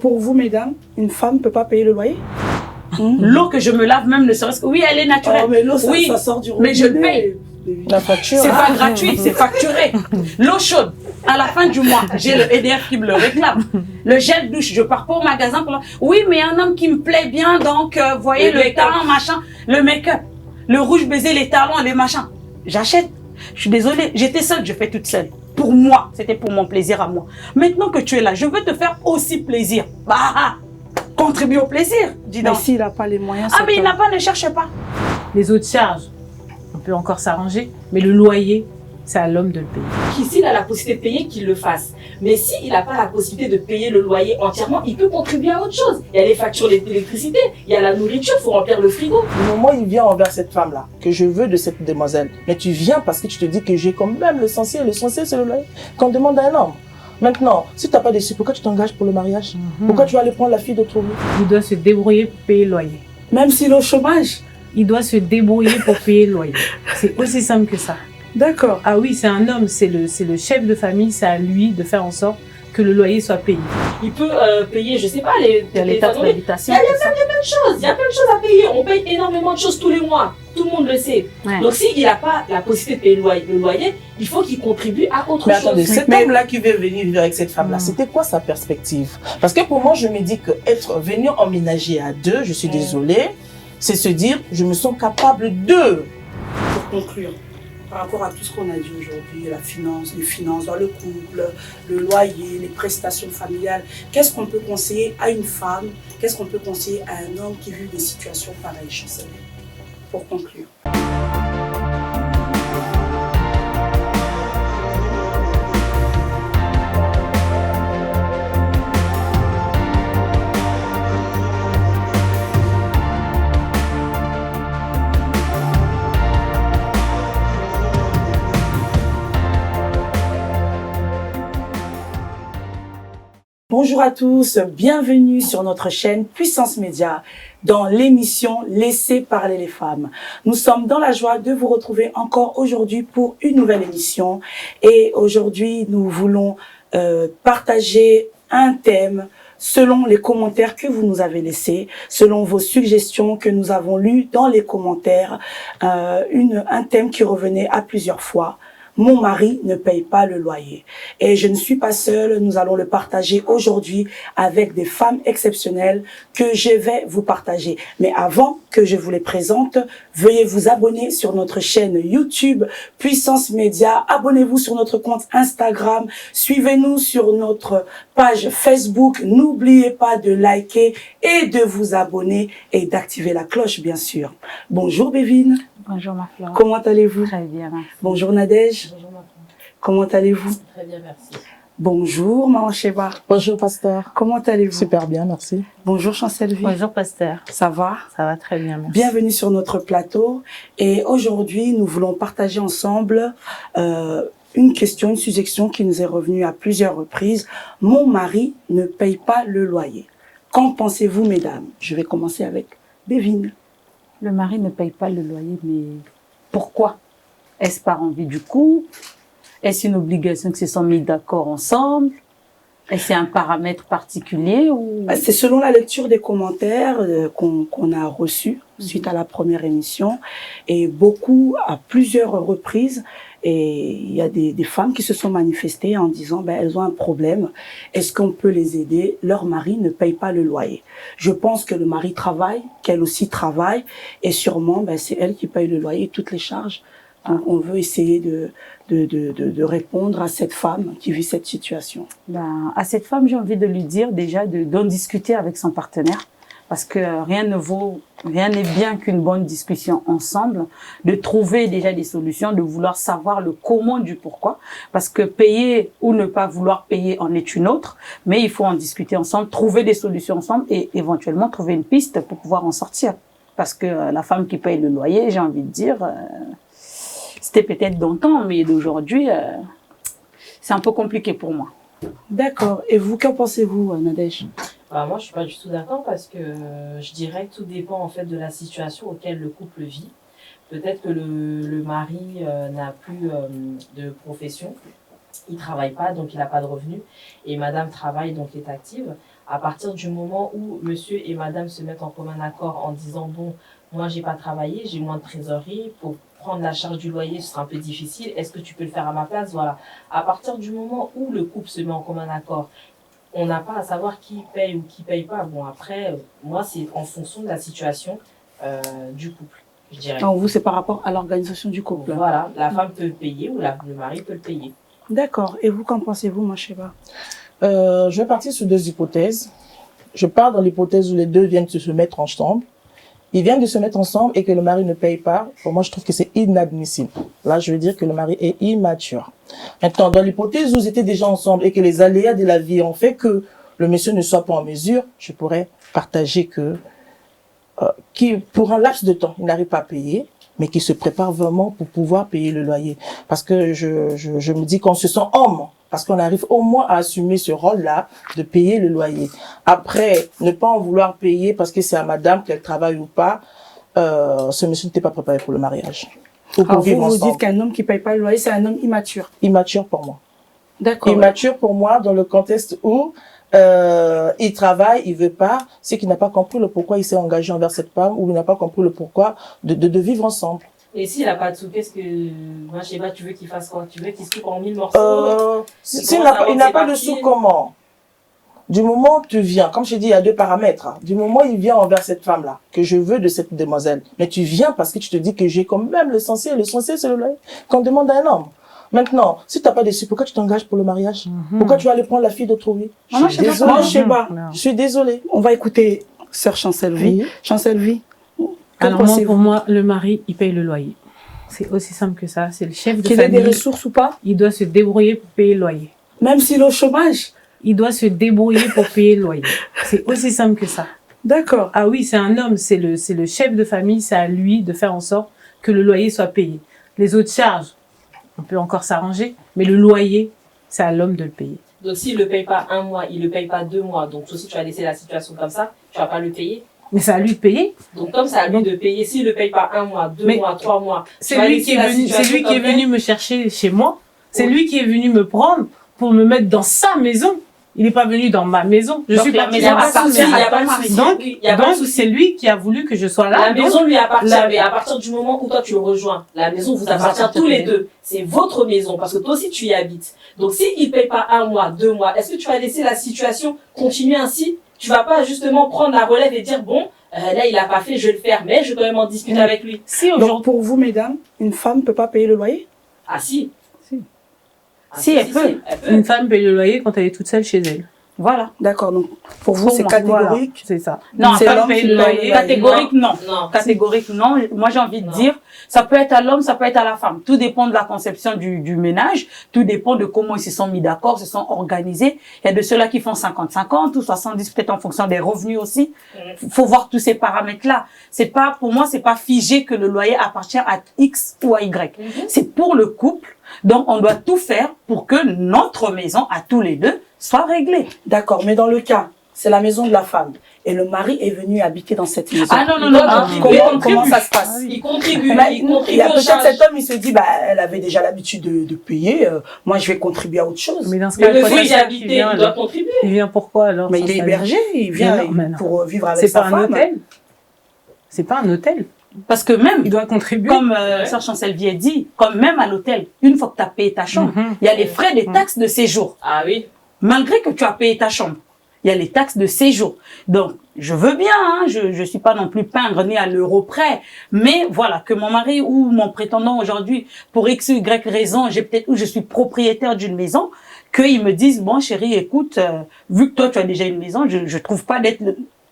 Pour vous, mesdames, une femme ne peut pas payer le loyer? L'eau que je me lave même, ne serait-ce que... Oui, elle est naturelle. Oh, mais l'eau, ça, oui, ça sort du robinet. mais je le paye. La facture. C'est pas gratuit, c'est facturé. L'eau chaude, à la fin du mois, j'ai le EDF qui me le réclame. Le gel douche, je pars pas au magasin pour... Oui, mais un homme qui me plaît bien, donc, vous voyez, le talent, machin, le make-up, le rouge baiser, les talons, les machins. J'achète. Je suis désolée, j'étais seule, je fais toute seule. Pour moi, c'était pour mon plaisir à moi. Maintenant que tu es là, je veux te faire aussi plaisir. Bah, contribue au plaisir, dis donc. Mais s'il n'a pas les moyens, ah, mais il n'a pas, ne cherche pas. Les autres charges, on peut encore s'arranger, mais le loyer, c'est à l'homme de le payer. S'il a la possibilité de payer, qu'il le fasse. Mais s'il n'a pas la possibilité de payer le loyer entièrement, il peut contribuer à autre chose. Il y a les factures d'électricité, il y a la nourriture, il faut remplir le frigo. Le moment où il vient envers cette femme-là, que je veux de cette demoiselle, mais tu viens parce que tu te dis que j'ai quand même l'essentiel c'est le loyer qu'on demande à un homme. Maintenant, si tu n'as pas de sous, pourquoi tu t'engages pour le mariage? Pourquoi tu vas aller prendre la fille d'autrui? Il doit se débrouiller pour payer le loyer. Même s'il est au chômage? Il doit se débrouiller pour payer le loyer. C'est aussi simple que ça. D'accord. Ah oui, c'est un homme, c'est le chef de famille, c'est à lui de faire en sorte que le loyer soit payé. Il peut payer, je sais pas, les taxes d'habitation. Il y a plein de choses, il y a plein de choses à payer. On paye énormément de choses tous les mois. Tout le monde le sait. Ouais. Donc s'il n'a pas la possibilité de payer le loyer, il faut qu'il contribue à autre Mais chose. attendez, cet homme-là qui veut venir vivre avec cette femme-là, c'était quoi sa perspective? Parce que pour moi, je me dis qu'être venu emménager à deux, je suis désolée, c'est se dire, je me sens capable de. Pour conclure, par rapport à tout ce qu'on a dit aujourd'hui, les finances dans le couple, le loyer, les prestations familiales, qu'est-ce qu'on peut conseiller à une femme, qu'est-ce qu'on peut conseiller à un homme qui vit des situations pareilles, Chancelier? Pour conclure. Bonjour à tous, bienvenue sur notre chaîne Puissance Média dans l'émission Laissez parler les femmes. Nous sommes dans la joie de vous retrouver encore aujourd'hui pour une nouvelle émission et aujourd'hui nous voulons partager un thème selon les commentaires que vous nous avez laissés, selon vos suggestions que nous avons lues dans les commentaires, un thème qui revenait à plusieurs fois. Mon mari ne paye pas le loyer. Et je ne suis pas seule, nous allons le partager aujourd'hui avec des femmes exceptionnelles que je vais vous partager. Mais avant que je vous les présente, veuillez vous abonner sur notre chaîne YouTube Puissance Média. Abonnez-vous sur notre compte Instagram. Suivez-nous sur notre page Facebook. N'oubliez pas de liker et de vous abonner et d'activer la cloche, bien sûr. Bonjour Bévine. Bonjour ma fleur. Comment allez-vous? Très bien, merci. Bonjour Nadège. Bonjour, ma femme. Comment allez-vous? Très bien, merci. Bonjour Maman Sheba. Bonjour pasteur. Comment allez-vous? Super bien, merci. Bonjour Chancelvie. Bonjour pasteur. Ça va? Ça va très bien, merci. Bienvenue sur notre plateau. Et aujourd'hui, nous voulons partager ensemble une question, une suggestion qui nous est revenue à plusieurs reprises. Mon mari ne paye pas le loyer. Qu'en pensez-vous, mesdames? Je vais commencer avec Bévine. Le mari ne paye pas le loyer, mais pourquoi? Est-ce par envie du couple? Est-ce une obligation que se sont mis d'accord ensemble? Est-ce un paramètre particulier ou... C'est selon la lecture des commentaires qu'on a reçus suite à la première émission. Et beaucoup, à plusieurs reprises, et il y a des femmes qui se sont manifestées en disant elles ont un problème. Est-ce qu'on peut les aider? Leur mari ne paye pas le loyer. Je pense que le mari travaille, qu'elle aussi travaille, et sûrement c'est elle qui paye le loyer et toutes les charges. Donc, on veut essayer de répondre à cette femme qui vit cette situation. À cette femme, j'ai envie de lui dire déjà d'en discuter avec son partenaire. Parce que rien n'est bien qu'une bonne discussion ensemble, de trouver déjà des solutions, de vouloir savoir le comment du pourquoi. Parce que payer ou ne pas vouloir payer en est une autre, mais il faut en discuter ensemble, trouver des solutions ensemble et éventuellement trouver une piste pour pouvoir en sortir. Parce que la femme qui paye le loyer, j'ai envie de dire, c'était peut-être d'antan, mais d'aujourd'hui, c'est un peu compliqué pour moi. D'accord. Et vous, qu'en pensez-vous, Nadège? Moi, je suis pas du tout d'accord parce que je dirais que tout dépend en fait de la situation auquel le couple vit. Peut-être que le mari n'a plus de profession, il travaille pas, donc il n'a pas de revenus, et madame travaille, donc est active. À partir du moment où monsieur et madame se mettent en commun accord en disant, bon, moi, j'ai pas travaillé, j'ai moins de trésorerie, pour prendre la charge du loyer, ce sera un peu difficile, est-ce que tu peux le faire à ma place? Voilà. À partir du moment où le couple se met en commun accord, on n'a pas à savoir qui paye ou qui paye pas. Bon, après, moi, c'est en fonction de la situation du couple, je dirais. Donc vous, c'est par rapport à l'organisation du couple. Voilà, la femme peut le payer ou le mari peut le payer. D'accord. Et vous, qu'en pensez-vous, moi, je sais pas. Je vais partir sur 2 hypothèses. Je pars dans l'hypothèse où les deux viennent de se mettre ensemble. Ils viennent de se mettre ensemble et que le mari ne paye pas. Pour moi, je trouve que c'est inadmissible. Là, je veux dire que le mari est immature. Maintenant, dans l'hypothèse où ils étaient déjà ensemble et que les aléas de la vie ont fait que le monsieur ne soit pas en mesure, je pourrais partager que qui, pour un laps de temps, il n'arrive pas à payer, mais qui se prépare vraiment pour pouvoir payer le loyer. Parce que je me dis qu'on se sent homme, parce qu'on arrive au moins à assumer ce rôle-là de payer le loyer. Après, ne pas en vouloir payer parce que c'est à madame qu'elle travaille ou pas, ce monsieur n'était pas préparé pour le mariage. Alors vous dites qu'un homme qui paye pas le loyer, c'est un homme immature. Immature pour moi. D'accord. Immature pour moi dans le contexte où il travaille, il veut pas, c'est qu'il n'a pas compris le pourquoi il s'est engagé envers cette femme, ou il n'a pas compris le pourquoi de vivre ensemble. Et s'il n'a pas de sous, qu'est-ce que... Moi, je sais pas, tu veux qu'il fasse quoi? Tu veux qu'il se coupe en 1000 morceaux? Il n'a pas de sous, comment? Du moment où tu viens, comme je dis, il y a 2 paramètres. Du moment où il vient envers cette femme-là, que je veux de cette demoiselle, mais tu viens parce que tu te dis que j'ai quand même l'essentiel. L'essentiel, c'est le loyer qu'on demande à un homme. Maintenant, si tu n'as pas de sous, pourquoi tu t'engages pour le mariage? Pourquoi tu vas aller prendre la fille d'autrui? Moi, je sais pas. Je suis désolée. On va écouter Sœur Chancelvie. Oui. Chancelvie. Alors moi, pour moi, le mari, il paye le loyer. C'est aussi simple que ça. C'est le chef de Qu'il ait famille. des ressources ou pas? Il doit se débrouiller pour payer le loyer. Même s'il est au chômage? Il doit se débrouiller pour payer le loyer. C'est aussi simple que ça. D'accord. Ah oui, c'est un homme, c'est le chef de famille, c'est à lui de faire en sorte que le loyer soit payé. Les autres charges, on peut encore s'arranger, mais le loyer, c'est à l'homme de le payer. Donc s'il le paye pas 1 mois, il le paye pas 2 mois, donc toi, si tu vas laisser la situation comme ça, tu vas pas le payer. Mais c'est à lui de payer. Donc comme c'est à lui de payer, s'il le paye pas 1 mois, 2 Mais mois, 3 mois, C'est lui qui est venu me chercher chez moi. C'est lui qui est venu me prendre pour me mettre dans sa maison. Il n'est pas venu dans ma maison. Je suis pas maison il n'y a pas de souci. Donc, c'est lui qui a voulu que je sois là. La maison lui appartient, mais à partir du moment où toi tu le rejoins, la maison vous appartient tous les deux. C'est votre maison, parce que toi aussi tu y habites. Donc s'il paye pas 1 mois, 2 mois, est-ce que tu vas laisser la situation continuer ainsi? Tu vas pas justement prendre la relève et dire bon, là il a pas fait, je vais le faire, mais je vais quand même en discuter avec lui. Si Donc pour vous, mesdames, une femme peut pas payer le loyer? Ah si. Si, elle peut. Une femme paye le loyer quand elle est toute seule chez elle. Voilà. D'accord. Donc pour vous, Pour c'est moi, catégorique. Voilà, c'est ça. Non, C'est pas l'homme payer qui le paye le loyer. loyer. Catégorique, non. Non. Catégorique, non. Moi, j'ai envie de Non. dire, ça peut être à l'homme, ça peut être à la femme. Tout dépend de la conception du ménage. Tout dépend de comment ils se sont mis d'accord, se sont organisés. Il y a de ceux-là qui font 50-50 ou 70, peut-être en fonction des revenus aussi. Faut voir tous ces paramètres-là. C'est pas, pour moi, c'est pas figé que le loyer appartient à X ou à Y. C'est pour le couple. Donc, on doit tout faire pour que notre maison, à tous les deux, soit réglée. D'accord. Mais dans le cas, c'est la maison de la femme et le mari est venu habiter dans cette maison. Ah non, non, non, non. Comment ça se passe? Il contribue, Mais il contribue il y a aux peut-être charges. cet homme, il se dit, bah, elle avait déjà l'habitude de payer, moi je vais contribuer à autre chose. Mais dans ce Mais cas, le pourquoi fait d'y ça, habiter, il doit contribuer. il vient pourquoi alors? Mais il est hébergé, il vient Mais non. pour vivre avec C'est sa pas un femme. hôtel. C'est pas un hôtel. Parce que même, Il doit contribuer. comme Sœur Chancelvie a dit, comme même à l'hôtel, une fois que tu as payé ta chambre, il y a les frais des taxes de séjour. Ah oui. Malgré que tu as payé ta chambre, il y a les taxes de séjour. Donc, je veux bien, hein, je suis pas non plus pingre ni à l'euro près, mais voilà, que mon mari ou mon prétendant aujourd'hui, pour X ou Y raison, ou je suis propriétaire d'une maison, qu'ils me disent, bon chérie, écoute, vu que toi tu as déjà une maison, je trouve pas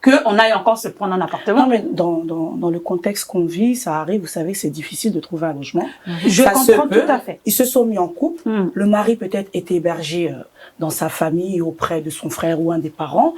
qu'on aille encore se prendre un appartement. Non, mais dans le contexte qu'on vit, ça arrive, vous savez, c'est difficile de trouver un logement. Je Ça se comprends peut. tout à fait. Ils se sont mis en couple. Mm. Le mari peut-être était hébergé dans sa famille auprès de son frère ou un des parents.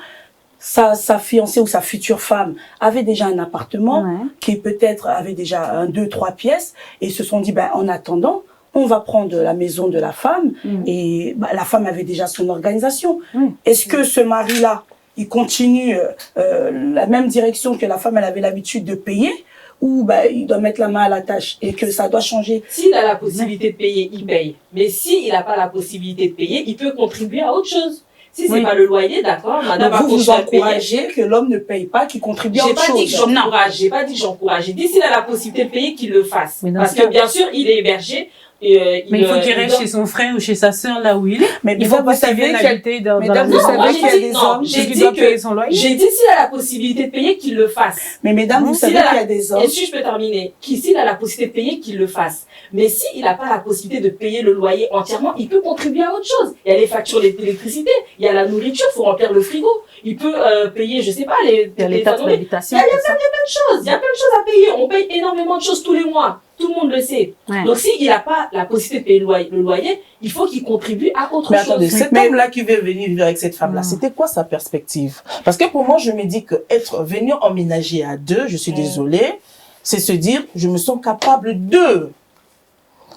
Sa fiancée ou sa future femme avait déjà un appartement Ouais. qui peut-être avait déjà 2, 3 pièces et ils se sont dit, ben, en attendant, on va prendre la maison de la femme et bah, la femme avait déjà son organisation. Mm. Est-ce que ce mari-là, il continue la même direction que la femme elle avait l'habitude de payer ou bah, il doit mettre la main à la tâche et que ça doit changer? S'il a la possibilité de payer, il paye. Mais s'il n'a pas la possibilité de payer, il peut contribuer à autre chose. Si c'est Oui. pas le loyer, d'accord, madame va Donc vous continuer à payer. encouragez que l'homme ne paye pas, qu'il contribue à J'ai autre pas dit que chose. j'encourage, j'ai pas dit que j'encourage. J'ai dit s'il a la possibilité de payer, qu'il le fasse. Mais dans Parce ce que cas- bien sûr, il est hébergé. Et, Mais il faut qu'il il reste dort- chez son frère ou chez sa sœur, là où il est. Mais Il mesdames, faut pas vous savez qu'il vienne qu'il y a- habiter dans la mesdames, vous maison. savez moi, qu'il y a j'ai des dit non, hommes. j'ai qui dit doit que- payer son loyer. J'ai dit s'il a la possibilité de payer, qu'il le fasse. Mais mesdames, vous S'il savez a la- qu'il y a des hommes. Et si je peux terminer, s'il a la possibilité de payer, qu'il le fasse. Mais s'il n'a pas la possibilité de payer le loyer entièrement, il peut contribuer à autre chose. Il y a les factures d'électricité, il y a la nourriture, il faut remplir le frigo. Il peut payer, je sais pas, les Il y a les taxes d'habitation, Il y a tout ça. choses. Il y a plein de choses à payer. On paye énormément de choses tous les mois. Tout le monde le sait. Ouais. Donc, s'il n'a pas la possibilité de payer le loyer, il faut qu'il contribue à autre Mais chose. attendez, cet homme-là qui veut venir vivre avec cette femme-là, c'était quoi sa perspective? Parce que pour moi, je me dis que être venu emménager à deux, je suis désolée, c'est se dire, je me sens capable de.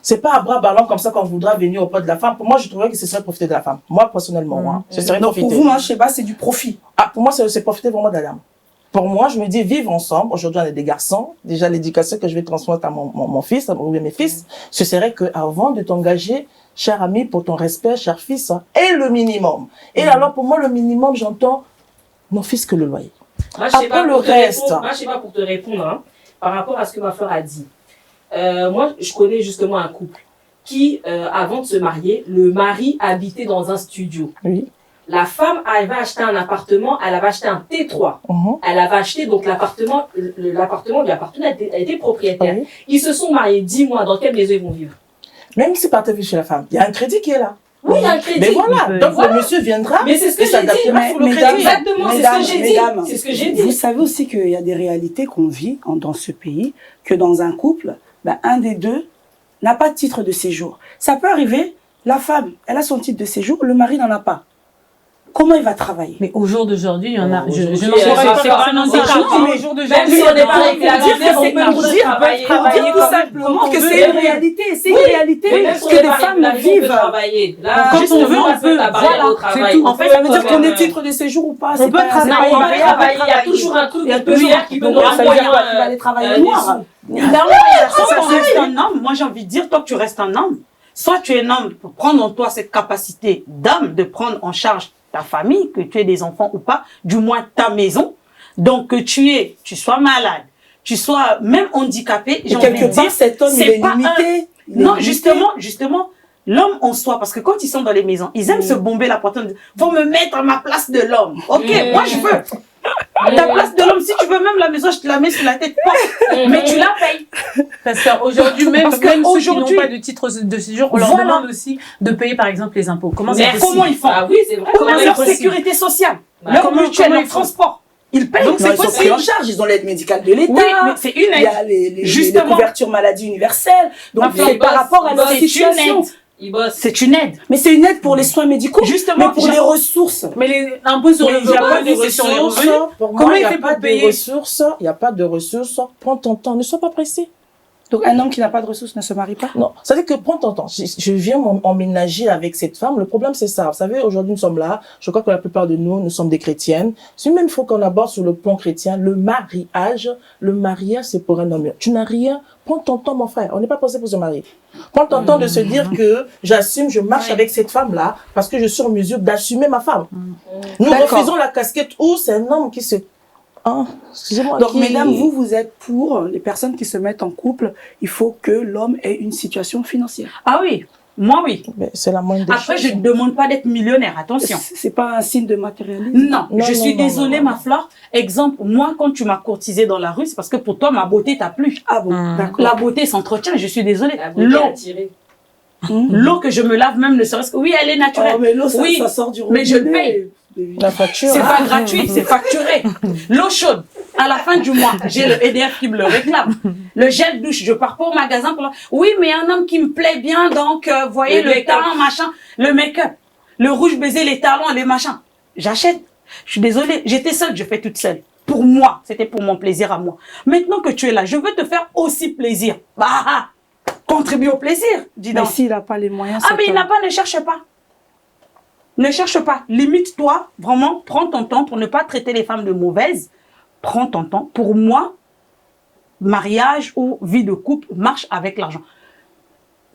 C'est pas à bras ballants comme ça qu'on voudra venir au pas de la femme. Pour moi, je trouverais que ce serait profiter de la femme. Moi, personnellement, moi, ce serait Donc pour profiter. vous, je sais pas, c'est du profit. Ah, pour moi, c'est profiter vraiment de la dame. Pour moi, je me dis vivre ensemble. Aujourd'hui, on est des garçons. Déjà, l'éducation que je vais transmettre à mon fils, ou bien mes fils, ce serait que avant de t'engager, cher ami, pour ton respect, cher fils, est le minimum. Et alors, pour moi, le minimum, j'entends non fils que le loyer. Moi, je sais Après pas le pour te reste. répondre- Moi, je sais pas pour te répondre, hein, par rapport à ce que ma fleur a dit. Moi, je connais justement un couple qui, avant de se marier, le mari habitait dans un studio. Oui. La femme avait acheté un appartement, elle avait acheté un T3. Mhm. Elle avait acheté donc l'appartement, l'appartement lui appartenait, elle était propriétaire. Oui. Ils se sont mariés 10 mois, dans quelle maison ils vont vivre? Même si partent vivre chez la femme, il y a un crédit qui est là. Oui, il y a un crédit. Mais voilà. peut- Donc, voilà. le monsieur viendra. Mais c'est ce que et j'ai dit. s'adaptera Mais- sur le mesdames, crédit. Exactement, c'est Mesdames, ce que j'ai mesdames, dit. C'est ce que j'ai dit. Vous savez aussi qu'il y a des réalités qu'on vit dans ce pays, que dans un couple, un des deux n'a pas de titre de séjour. Ça peut arriver, la femme, elle a son titre de séjour, le mari n'en a pas. Comment il va travailler? Mais au jour d'aujourd'hui, il y en a. Je Aujourd'hui, n'en saurais c'est pas pas forcément forcément ça. ça. Mais au Même jour si d'aujourd'hui, on n'est pas on avec la peut dire vie, qu'on on peut peut dire travailler. travailler Dire comme- tout simplement quand que on c'est veut. une réalité, c'est Oui. une réalité Mais même si on que n'est des pas femmes avec la vie, on peut vivent. travailler. Là, Quand justement, on veut, on peut. travailler Voilà, au c'est travail. tout. En fait, ça veut dire qu'on même, est titre de séjour ou pas. on c'est peut pas- travailler, c'est pas on une peut barrière. travailler. Il y a toujours un truc Il y a de toujours hier qui peut Donc, nous ça veut dire envoyer quoi? Tu vas aller travailler des noir. sous. Quand tu restes un homme, moi j'ai envie de dire, toi tu restes un homme. Soit tu es un homme pour prendre en toi cette capacité d'homme, de prendre en charge ta famille, que tu aies des enfants ou pas, du moins ta maison. Donc que tu sois malade, tu sois même handicapé, j'ai Et envie de quelque part, dire, cet homme, il c'est est pas limité. Il est non, limité. justement, l'homme en soi, parce que quand ils sont dans les maisons, ils aiment se bomber la poitrine. Faut me mettre à ma place de l'homme. Ok, moi je veux. Ta place de l'homme, si tu veux même la maison, je te la mets sur la tête. Mais tu la payes. Parce qu'aujourd'hui, même, Parce que même ceux qui aujourd'hui- n'ont pas de titre de séjour, on leur Voilà. demande aussi de payer, par exemple, les impôts. Comment Mais c'est possible? comment ils font? Ah oui, c'est vrai. Comment Même c'est leur possible? sécurité sociale, Bah, leur comment- mutuelle, comment leur ils font? transport. Ils payent, Non, c'est ils sont pris en possible. charge, ils ont l'aide médicale de l'État. Oui, mais c'est une Il y a aide. les Justement. couvertures maladie universelles. Donc, Ma fille, c'est par bosse, rapport à ils leur bossent, C'est une situation. aide. Il bosse. C'est une aide. Mais c'est une aide pour les soins médicaux. Justement, mais pour j'ai- les ressources. Mais les impôts sur Mais le il n'y a pas de revenu, c'est sur les ressources. revenus. Pour moi, Comment il il n'y a fait pas pour de payer? ressources. Il n'y a pas de ressources. Prends ton temps. Ne sois pas pressé. Donc, un homme qui n'a pas de ressources ne se marie pas. Non, ça veut dire que prends ton temps. Je viens emménager avec cette femme. Le problème, c'est ça. Vous savez, aujourd'hui, nous sommes là. Je crois que la plupart de nous, nous sommes des chrétiennes. Si même il faut qu'on aborde sur le plan chrétien, le mariage, c'est pour un homme. Tu n'as rien. Prends ton temps, mon frère. On n'est pas posé pour se marier. Prends ton temps de se dire que j'assume, je marche avec cette femme-là parce que je suis en mesure d'assumer ma femme. Nous D'accord. refusons la casquette où c'est un homme qui se... Ah, excusez-moi. Donc, qui- mesdames, vous êtes pour les personnes qui se mettent en couple. Il faut que l'homme ait une situation financière. Ah oui, moi oui. Mais c'est la moindre des Après, choses. je ne demande pas d'être millionnaire, attention. C'est pas un signe de matérialisme. Non, Non, je non, suis non, désolée, non, non. ma Flore. Exemple, moi, quand tu m'as courtisé dans la rue, c'est parce que pour toi, ma beauté t'a plu. Ah bon, d'accord. La beauté s'entretient, je suis désolée. La beauté L'eau, attirée. l'eau que je me lave même, ne serait-ce que... Oui, elle est naturelle. Oh, mais l'eau, ça, Oui, ça sort du mais je robinet. paye. La facture. C'est Ah. pas gratuit, c'est facturé. L'eau chaude, à la fin du mois, j'ai le EDF qui me le réclame. Le gel douche, je pars pas au magasin pour... Oui, mais un homme qui me plaît bien, donc, voyez, Le le make-up. talent, machin, le make-up, le rouge baiser, les talons, les machins. J'achète. Je suis désolée, j'étais seule, je fais toute seule. Pour moi, c'était pour mon plaisir à moi. Maintenant que tu es là, je veux te faire aussi plaisir. Bah, contribue au plaisir, dis Mais donc. s'il n'a pas les moyens, Ah, cet mais il homme. n'a pas, ne cherche pas. Ne cherche pas. Limite-toi, vraiment, prends ton temps pour ne pas traiter les femmes de mauvaises. Prends ton temps. Pour moi, mariage ou vie de couple marche avec l'argent.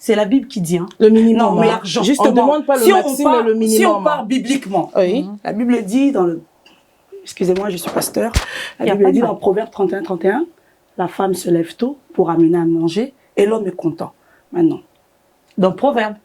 C'est la Bible qui dit. Hein. Le minimum. Non, mais l'argent. Juste, on ne demande pas le maximum, mais le minimum. Si on part bibliquement, Oui. la Bible dit dans le... Excusez-moi, je suis pasteur. La Y a Bible pas de dit mal. dans Proverbe 31, la femme se lève tôt pour amener à manger et l'homme est content. Maintenant. Dans Proverbe.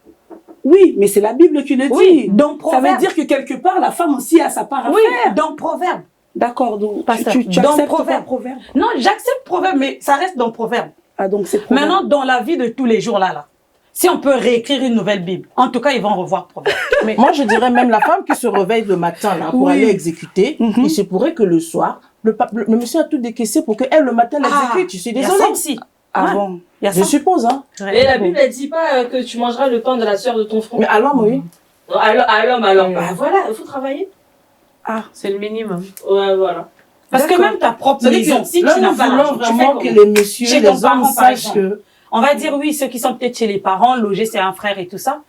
Oui, mais c'est la Bible qui le dit. Oui, dans Ça Proverbe. veut dire que quelque part, la femme aussi a sa part à Oui, faire. dans Proverbe. D'accord, donc Pasteur, tu dans acceptes Proverbe. pas Proverbe. Non, j'accepte Proverbe, mais ça reste dans Proverbe. Ah, donc c'est Proverbe. Maintenant, dans la vie de tous les jours, là, si on peut réécrire une nouvelle Bible, en tout cas, ils vont revoir Proverbe. Mais moi, je dirais même la femme qui se réveille le matin là, pour Oui. aller exécuter, Mhm. il se pourrait que le soir, le monsieur a tout décaissé pour qu'elle, le matin, l'exécute. Je suis Il y a désolée. ça aussi. Avant. Il y a Je ça. suppose, hein. Et la Bible, elle dit pas que tu mangeras le pain de la sœur de ton front. Mais à l'homme, oui. À l'homme, alors. Oui. Bah voilà, il faut travailler. Ah, C'est le minimum. Ouais, voilà. Parce que D'accord. même ta propre C'est-à-dire maison, que si là, tu nous n'as pas voulons l'argent, tu fais vraiment comment? que les messieurs, Chez les ton hommes parent, par sachent exemple. que... On va dire oui, ceux qui sont peut-être chez les parents, logés, c'est un frère et tout ça.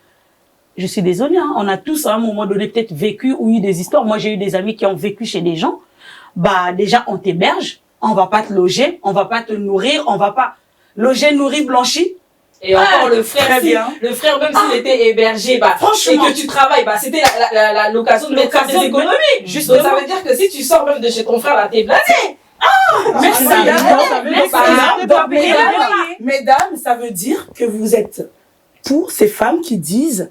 Je suis désolée, hein, on a tous à un moment donné peut-être vécu ou eu des histoires. Moi, j'ai eu des amis qui ont vécu chez des gens. Bah, déjà, on t'héberge, on va pas te loger, on va pas te nourrir, on va pas loger, nourrir, blanchir. Et encore le frère, très bien. le frère même s'il était hébergé, bah, Franchement. et que tu travailles, bah, c'était l'occasion de mettre L'occasion des de- économies. Justement. Donc ça veut dire que si tu sors même de chez ton frère, là, t'es blasé. merci. ça veut dire- ça veut dire Merci. que- Donc, Mais mesdames, voilà. mesdames, ça veut dire que vous êtes pour ces femmes qui disent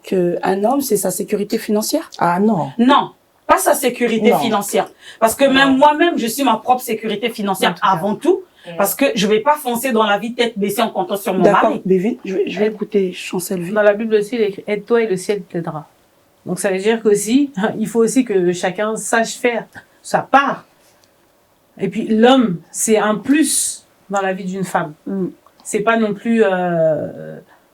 que un homme, c'est sa sécurité financière. Ah non. Non, pas sa sécurité Non. financière. Parce que même moi-même, je suis ma propre sécurité financière En tout cas. avant tout. Parce que je vais pas foncer dans la vie tête baissée en comptant sur mon D'accord, mari. Bévin, je vais écouter Chancel Vie. Dans la Bible aussi, il est écrit aide-toi et le ciel t'aidera. Donc ça veut dire qu'aussi, il faut aussi que chacun sache faire sa part. Et puis l'homme, c'est un plus dans la vie d'une femme. Mm. C'est pas non plus,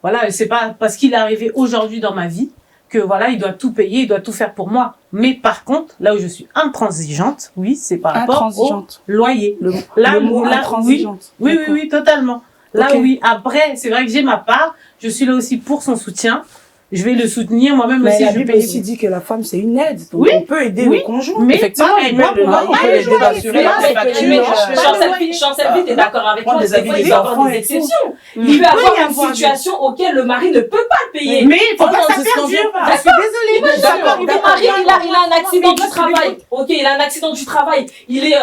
voilà, c'est pas parce qu'il est arrivé aujourd'hui dans ma vie que voilà, il doit tout payer, il doit tout faire pour moi. Mais par contre, là où je suis intransigeante, oui, c'est par rapport au Intransigeante. loyer. Le, Là le mot où- là, intransigeante. Oui, oui, D'accord. oui, totalement. Là, Ok. oui. Après, c'est vrai que j'ai ma part. Je suis là aussi pour son soutien. Je vais le soutenir. Moi-même Mais aussi, la je Bible paye. aussi dit que la femme, c'est une aide. Donc Oui. on peut aider Oui. le conjoint. Mais Effectivement, pareil, il moi, peut pour moi, l'aider, pas il peut le l'aider loyer. d'assurer Mais la là, facture. mais Chancel Vie, t'es d'accord avec Prendre moi, des c'est avis vrai des qu'il peut y avoir enfants des et tout. exceptions. Mm. Il peut y Il peut y avoir avoir une situation auquel le mari ne peut pas payer. Mais il faut pas que ça c'est ce qu'on perdure. veut pas. Je suis désolée. D'accord, Ça peut Le arriver mari, il a un accident du Mais travail. Ok, il a un accident du travail. Il est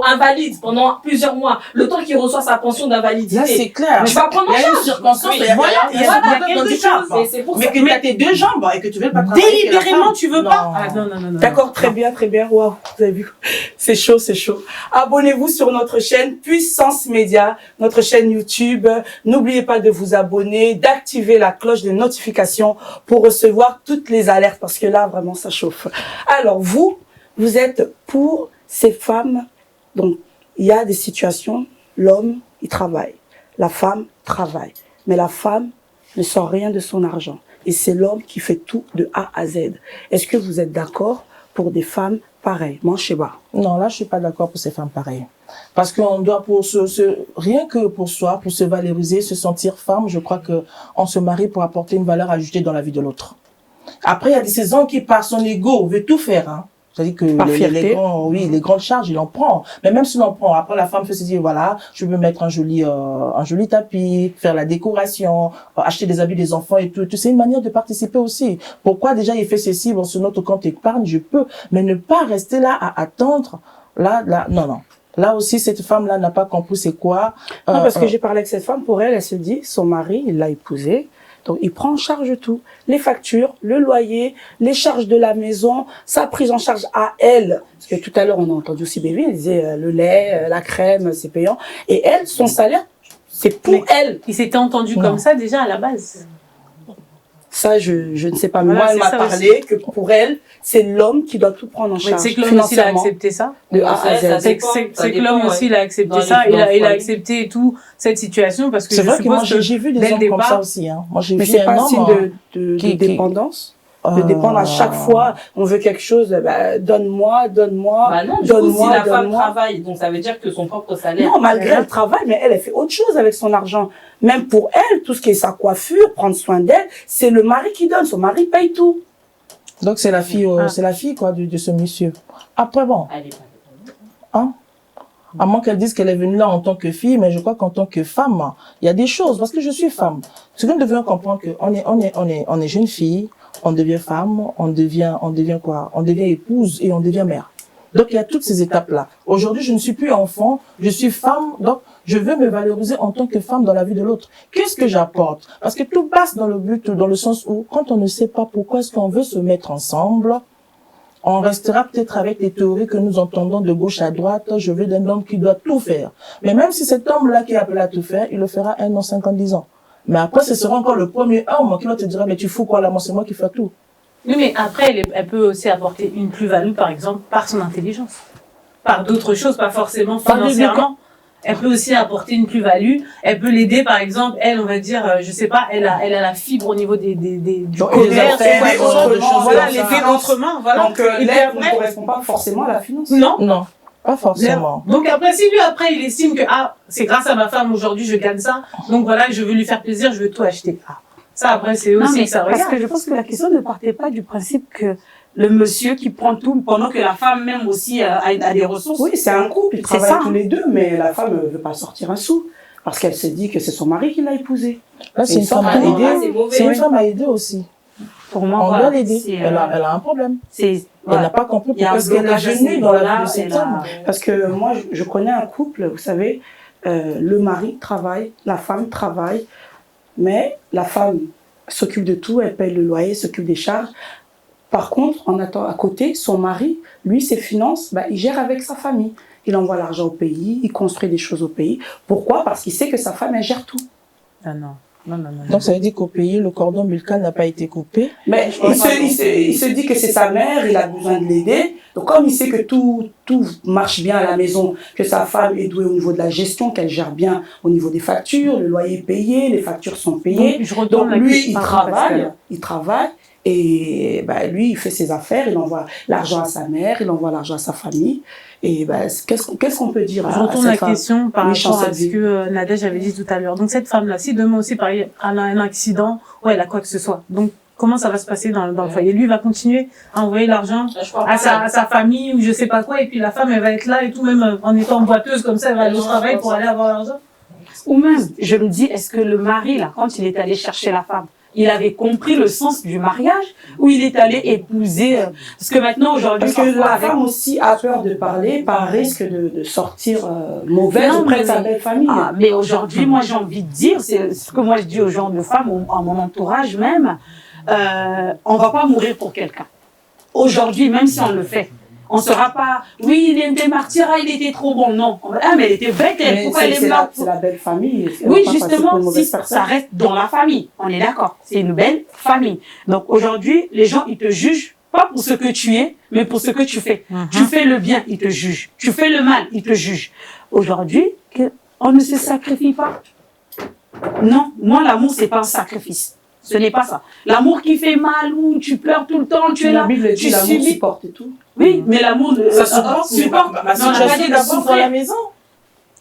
invalide pendant plusieurs mois. Le temps qu'il reçoit sa pension d'invalidité. Là, c'est clair. Tu vas prendre en Il y a une charge. circonstance, Oui, il y a voilà, il y a voilà, un il y a problème quelque d'handicap. chose. Mais c'est pour Mais ça. que tu as tes deux jambes et que tu veux pas travailler. Délibérément, tu veux pas. Non. Ah, non, non, non, non. D'accord, très bien, très bien. Waouh, vous avez vu. C'est chaud, c'est chaud. Abonnez-vous sur notre chaîne Puissance Média, notre chaîne YouTube. N'oubliez pas de vous abonner, d'activer la cloche de notification pour recevoir toutes les alertes parce que là, vraiment, ça chauffe. Alors, vous êtes pour ces femmes. Donc, il y a des situations, l'homme, il travaille. La femme travaille. Mais la femme ne sort rien de son argent. Et c'est l'homme qui fait tout de A à Z. Est-ce que vous êtes d'accord pour des femmes pareilles? Moi, je sais pas. Non, là, je suis pas d'accord pour ces femmes pareilles. Parce qu'on doit rien que pour soi, pour se valoriser, se sentir femme, je crois que on se marie pour apporter une valeur ajoutée dans la vie de l'autre. Après, il y a des hommes qui, par son ego, veut tout faire, hein. C'est-à-dire que Par fierté. les grandes charges, il en prend. Mais même s'il en prend, après, la femme peut se dire, voilà, je veux mettre un joli tapis, faire la décoration, acheter des habits des enfants et tout. C'est une manière de participer aussi. Pourquoi déjà il fait ceci, bon, sur notre compte épargne, je peux. Mais ne pas rester là à attendre. Là, non. Là aussi, cette femme-là n'a pas compris c'est quoi. Non, parce que j'ai parlé avec cette femme, pour elle, elle se dit, son mari, il l'a épousée. Donc, il prend en charge tout. Les factures, le loyer, les charges de la maison, sa prise en charge à elle. Parce que tout à l'heure, on a entendu aussi Bévi, elle disait le lait, la crème, c'est payant. Et elle, son salaire, c'est pour Mais- elle. Il s'était entendu Non. comme ça déjà à la base. Ça, je ne sais pas. Mais Voilà, moi, elle c'est m'a ça parlé que pour elle, c'est l'homme qui doit tout prendre en Mais charge. c'est que l'homme aussi il a financièrement, accepté ça. de A à Ça Z. dépend, C'est ça que l'homme dépend, aussi il a accepté Dans les ça. Il a finances, ouais. accepté et tout cette situation parce que c'est je vrai que moi, suppose que j'ai vu des dès le hommes comme départ- ça aussi, hein. Moi, j'ai Mais vu c'est pas un un homme, signe de qui- dépendance. De dépendre à chaque fois, on veut quelque chose, bah, donne-moi. Bah non, du coup, si donne-moi, la femme donne-moi. travaille, donc ça veut dire que son propre salaire. Non, malgré le travail, mais elle fait autre chose avec son argent. Même pour elle, tout ce qui est sa coiffure, prendre soin d'elle, c'est le mari qui donne. Son mari paye tout. Donc, c'est la fille, Ah. quoi, de ce monsieur. Après, bon. Elle est pas dépendante. À moins qu'elle dise qu'elle est venue là en tant que fille, mais je crois qu'en tant que femme, il y a des choses, parce que je suis femme. Ce que nous devons comprendre on est jeune fille, on devient femme, on devient quoi? On devient épouse et on devient mère. Donc, il y a toutes ces étapes-là. Aujourd'hui, je ne suis plus enfant, je suis femme, donc je veux me valoriser en tant que femme dans la vie de l'autre. Qu'est-ce que j'apporte? Parce que tout passe dans le but, dans le sens où, quand on ne sait pas pourquoi est-ce qu'on veut se mettre ensemble, on restera peut-être avec les théories que nous entendons de gauche à droite. Je veux d'un homme qui doit tout faire. Mais même si cet homme-là qui est appelé à tout faire, il le fera 1 an, 5 ans, 10 ans. Mais après, ce sera encore le premier homme qui va te dire, mais tu fous quoi là, moi c'est moi qui fais tout. Oui, mais après, elle peut aussi apporter une plus-value, par exemple, par son intelligence. Par d'autres choses, pas forcément financièrement. Elle peut aussi apporter une plus-value. Elle peut l'aider, par exemple, elle, on va dire, je sais pas, elle a la fibre au niveau du commerce. Voilà, l'aider autrement, voilà. Donc, l'aide ne correspond pas forcément à la finance. Non. Non, pas forcément. Donc après, si lui, après, il estime que, c'est grâce à ma femme aujourd'hui, je gagne ça. Donc voilà, je veux lui faire plaisir, je veux tout acheter. Ça, après, c'est aussi que ça regarde. Parce que je pense que la question ne partait pas du principe que le monsieur qui prend tout, pendant que la femme même aussi a des ressources. Oui, c'est un couple, ils travaillent tous les deux, mais la femme ne veut pas sortir un sou. Parce qu'elle se dit que c'est son mari qui l'a épousée. Là, c'est une femme à aider. C'est une femme à aider aussi. Pour moi, On voilà, doit l'aider. Elle a un problème. Elle n'a pas compris pourquoi est-ce qu'elle est venue dans la vie de cet homme. Parce que moi, je connais un couple, vous savez, le mari travaille, la femme travaille, mais la femme s'occupe de tout, elle paye le loyer, s'occupe des charges. Par contre, à côté, son mari, lui, ses finances, il gère avec sa famille. Il envoie l'argent au pays, il construit des choses au pays. Pourquoi? Parce qu'il sait que sa femme, elle gère tout. Ah non. Non. Donc ça veut dire qu'au pays, le cordon ombilical n'a pas été coupé. Mais il se dit que c'est sa mère, il a besoin de l'aider. Donc comme il sait que tout marche bien à la maison, que sa femme est douée au niveau de la gestion, qu'elle gère bien au niveau des factures, le loyer est payé, les factures sont payées. Donc lui, il travaille. Et lui, il fait ses affaires, il envoie l'argent à sa mère, il envoie l'argent à sa famille. Et qu'est-ce qu'on peut dire Je retourne la question par rapport à ce que Nadège avait dit tout à l'heure. Donc cette femme-là, si demain aussi, par exemple, elle a un accident, ou elle a quoi que ce soit, donc comment ça va se passer dans le foyer? Lui, il va continuer à envoyer l'argent à sa famille ou je sais pas quoi, et puis la femme, elle va être là et tout, même en étant boiteuse comme ça, elle va aller au travail pour aller avoir l'argent. Ou même, je me dis, est-ce que le mari, là, quand il est allé chercher la femme, il avait compris le sens du mariage ou il est allé épouser parce que maintenant aujourd'hui parce que la femme aussi a peur de parler par risque de sortir mauvaise auprès de sa belle famille. Mais aujourd'hui moi j'ai envie de dire, c'est ce que moi je dis aux gens de femmes, à mon entourage même, on va pas mourir pour quelqu'un. Aujourd'hui, même si on le fait, on sera pas, oui, il était martyr, il était trop bon, non. Mais elle était bête, pourquoi elle est morte? C'est la belle famille. Oui, justement, si ça reste dans la famille, on est d'accord. C'est une belle famille. Donc aujourd'hui, les gens, ils te jugent pas pour ce que tu es, mais pour ce que tu fais. Tu fais le bien, ils te jugent. Tu fais le mal, ils te jugent. Aujourd'hui, on ne se sacrifie pas. Non, moi, l'amour, c'est pas un sacrifice. Ce n'est pas ça. L'amour qui fait mal, où tu pleures tout le temps, tu es là, tu subis. Supporte et tout. Oui, mais l'amour, ça supporte. Non, j'ai d'abord dans la maison.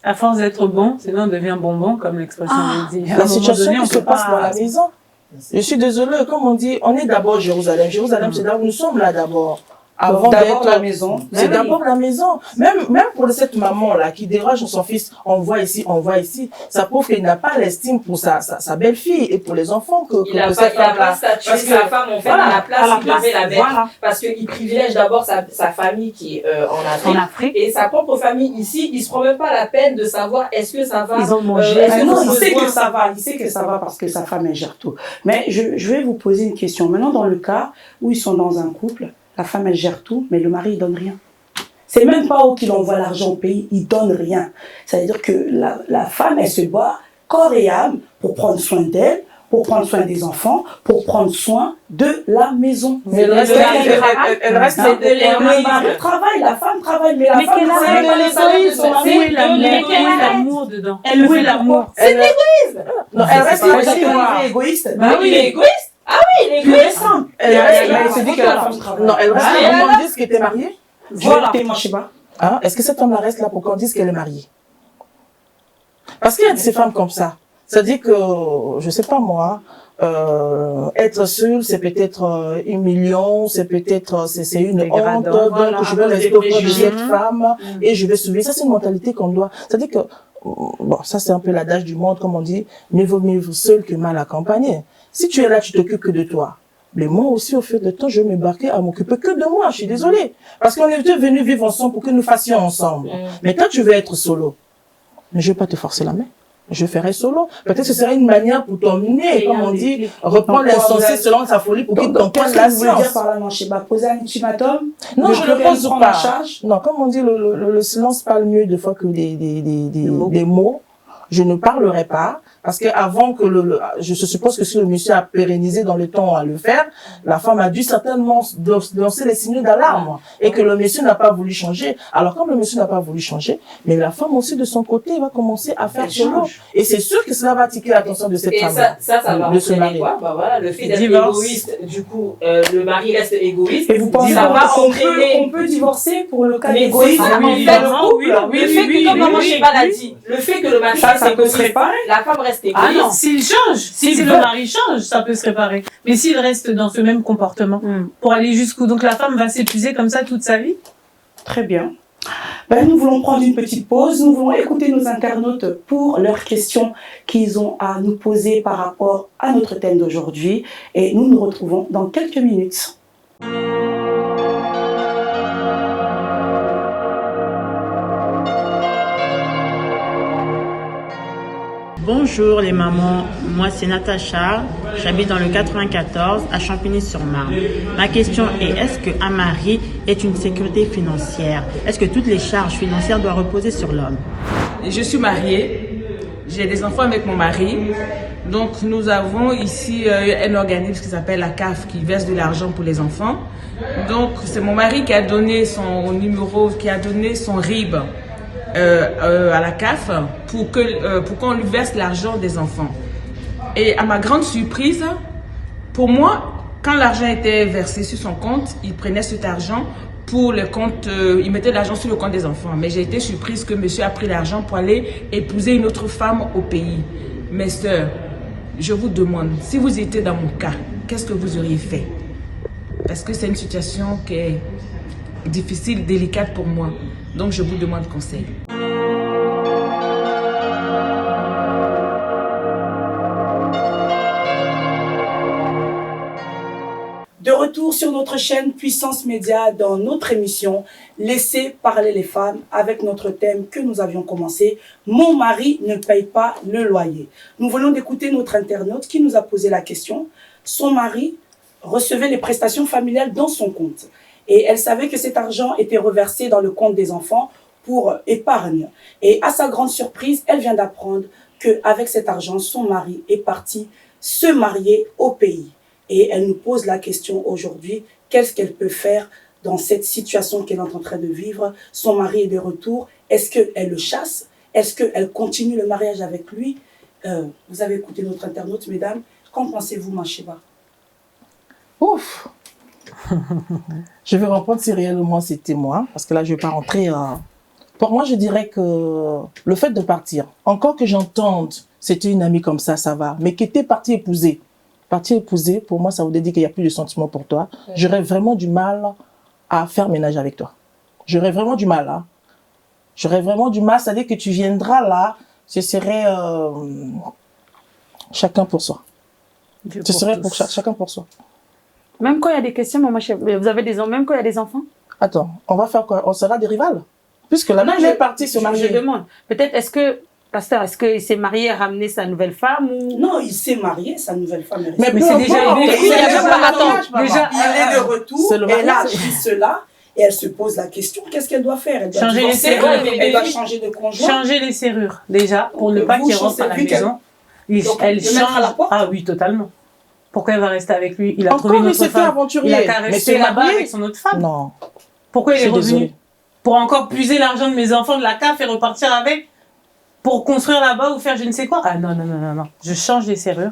À force d'être bon, sinon on devient bonbon, comme l'expression dit. La situation qui se passe dans la maison. Je suis désolée, comme on dit, on est d'abord Jérusalem. Jérusalem, c'est là où nous sommes là d'abord. Avant d'abord la maison. C'est d'abord la maison. Même pour cette maman-là, qui dérange son fils, on voit ici, ça prouve qu'il n'a pas l'estime pour sa belle-fille et pour les enfants il n'a pas statué sa femme, en fait, à la place, il devait la mettre. Voilà. Parce qu'il privilège d'abord sa famille qui est en Afrique. Et sa propre famille ici, il se prend même pas la peine de savoir est-ce que ça va. Ils ont mangé. Il sait que ça va. Il sait que ça va parce que sa femme, elle gère tout. Mais je vais vous poser une question. Maintenant, dans le cas où ils sont dans un couple, la femme, elle gère tout, mais le mari, il donne rien. C'est même pas où qu'il envoie l'argent au pays, il donne rien. Ça veut dire que la femme, elle se bat corps et âme pour prendre soin d'elle, pour prendre soin des enfants, pour prendre soin de la maison. Mais elle reste le mari travaille, la femme travaille, mais la femme travaille de l'égoïsme de son mari. Mais quel est l'amour dedans? Elle veut l'amour. C'est l'égoïsme. Non, elle reste égoïste. Bah oui, il est égoïste. Ah oui, il est égoïste. Elle se dit que la femme travaille. Non, elle reste là pour qu'on dise qu'elle était mariée. Voilà. Je sais pas. Est-ce que cette femme-là reste là pour qu'on dise qu'elle est mariée? Parce qu'il y a de ces femmes comme ça. C'est-à-dire que, je sais pas moi, être seul, c'est peut-être 1 million, c'est peut-être, c'est une honte, donc voilà, je vais à cause rester des auprès de préjugés. cette femme et je vais sauver. Ça, c'est une mentalité qu'on doit. C'est-à-dire que, bon, ça c'est un peu l'adage du monde, comme on dit, mieux vaut vivre seul que mal accompagné. Si tu es là, tu t'occupes que de toi. Mais moi aussi, au fil de temps, je vais m'embarquer à m'occuper que de moi. Je suis désolée. Parce qu'on est venus vivre ensemble pour que nous fassions ensemble. Mais toi, tu veux être solo. Mais je vais pas te forcer la main. Je ferai solo. Peut-être que ce serait une manière pour t'emmener, comme on dit, reprendre l'insensé selon sa folie pour qu'il t'en prenne la Qu'est-ce que vous voulez dire science. par là, mon Sheba? Poser un ultimatum? Non, Ne je plus ne rien pose prendre en pas. charge? Non, comme on dit, le silence parle mieux des fois que des mots. Je ne parlerai pas. Parce que avant que je suppose que si le monsieur a pérennisé dans le temps à le faire, la femme a dû certainement lancer les signaux d'alarme et que le monsieur n'a pas voulu changer. Alors comme le monsieur n'a pas voulu changer, mais la femme aussi de son côté va commencer à faire solo. Et c'est sûr que cela va attirer l'attention de cette Et femme. ça va de se entraîner marier. quoi? Bah voilà, le fait d'être Divorce. égoïste, du coup, le mari reste égoïste. Et vous pensez Ça va qu'on entraîner. on peut divorcer pour le cas Mais d'égoïsme? c'est ça, oui, en fait, évidemment, oui, oui, le fait oui, que, comme oui, maman oui, Sheba l'a oui. dit, le fait que le mari Ça reste peut se égoïste, réparer. la femme reste égoïste. Ah non, s'il change, si le mari change, ça peut se réparer. Mais s'il reste dans ce même comportement, pour aller jusqu'où? Donc la femme va s'épuiser comme ça toute sa vie? Très bien. Ben, nous voulons prendre une petite pause. Nous voulons écouter nos internautes pour leurs questions qu'ils ont à nous poser par rapport à notre thème d'aujourd'hui. Et nous nous retrouvons dans quelques minutes. Bonjour les mamans, moi c'est Natacha, j'habite dans le 94 à Champigny-sur-Marne. Ma question est, est-ce qu'un mari est une sécurité financière? Est-ce que toutes les charges financières doivent reposer sur l'homme? Je suis mariée, j'ai des enfants avec mon mari. Donc nous avons ici un organisme qui s'appelle la CAF qui verse de l'argent pour les enfants. Donc c'est mon mari qui a donné son numéro, qui a donné son RIB à la CAF pour qu'on lui verse l'argent des enfants. Et à ma grande surprise, pour moi, quand l'argent était versé sur son compte, il prenait cet argent pour le compte, il mettait l'argent sur le compte des enfants. Mais j'ai été surprise que monsieur a pris l'argent pour aller épouser une autre femme au pays. Mes sœurs, je vous demande, si vous étiez dans mon cas, qu'est-ce que vous auriez fait? Parce que c'est une situation qui est difficile, délicate pour moi. Donc je vous demande conseil. De retour sur notre chaîne Puissance Média dans notre émission Laissez parler les femmes avec notre thème que nous avions commencé, Mon mari ne paye pas le loyer. Nous venons d'écouter notre internaute qui nous a posé la question. Son mari recevait les prestations familiales dans son compte et elle savait que cet argent était reversé dans le compte des enfants pour épargne. Et à sa grande surprise, elle vient d'apprendre qu'avec cet argent, son mari est parti se marier au pays. Et elle nous pose la question aujourd'hui, qu'est-ce qu'elle peut faire dans cette situation qu'elle est en train de vivre? Son mari est de retour. Est-ce qu'elle le chasse? Est-ce qu'elle continue le mariage avec lui? Vous avez écouté notre internaute, mesdames. Qu'en pensez-vous, ma Sheba? Ouf. Je vais répondre si réellement c'était moi, parce que là, je vais pas rentrer. Pour moi, je dirais que le fait de partir, encore que j'entende, c'était une amie comme ça va, mais que t'es parti épouser. Parti épouser, pour moi, ça voudrait dire qu'il n'y a plus de sentiments pour toi. J'aurais vraiment du mal à faire ménage avec toi. J'aurais vraiment du mal, hein. J'aurais vraiment du mal, c'est-à-dire que tu viendras là, ce serait chacun pour soi. Ce serait pour chacun pour soi. Même quand il y a des questions, maman, vous avez même quand il y a des enfants? Attends, on va faire quoi? On sera des rivales? Puisque la même est partie se marier. Je demande. Peut-être, Pasteur, est-ce qu'il s'est marié et ramené sa nouvelle femme ou... Non, il s'est marié, sa nouvelle femme est Mais restée. c'est déjà déjà une Il est de retour, C'est le elle a mariage. appris cela et elle se pose la question, qu'est-ce qu'elle doit faire? Elle doit Changer les divorcer, serrures. elle doit changer de conjoint. Changer les serrures, déjà, pour ne pas Vous qu'il rentre à la changez, vu qu'elle- maison. Donc, Elle le mettre à la change. porte? Ah oui, totalement. Pourquoi elle va rester avec lui? Il a trouvé Encore, une il autre s'est fait femme. aventurier. Il a qu'à Mais rester se là-bas marier? avec son autre femme. Non. Pourquoi il Je est suis revenu? désolée. Pour encore puiser l'argent de mes enfants de la CAF et repartir avec? Pour construire là-bas ou faire je ne sais quoi? Ah non, non, non, non, non. Je change les serrures.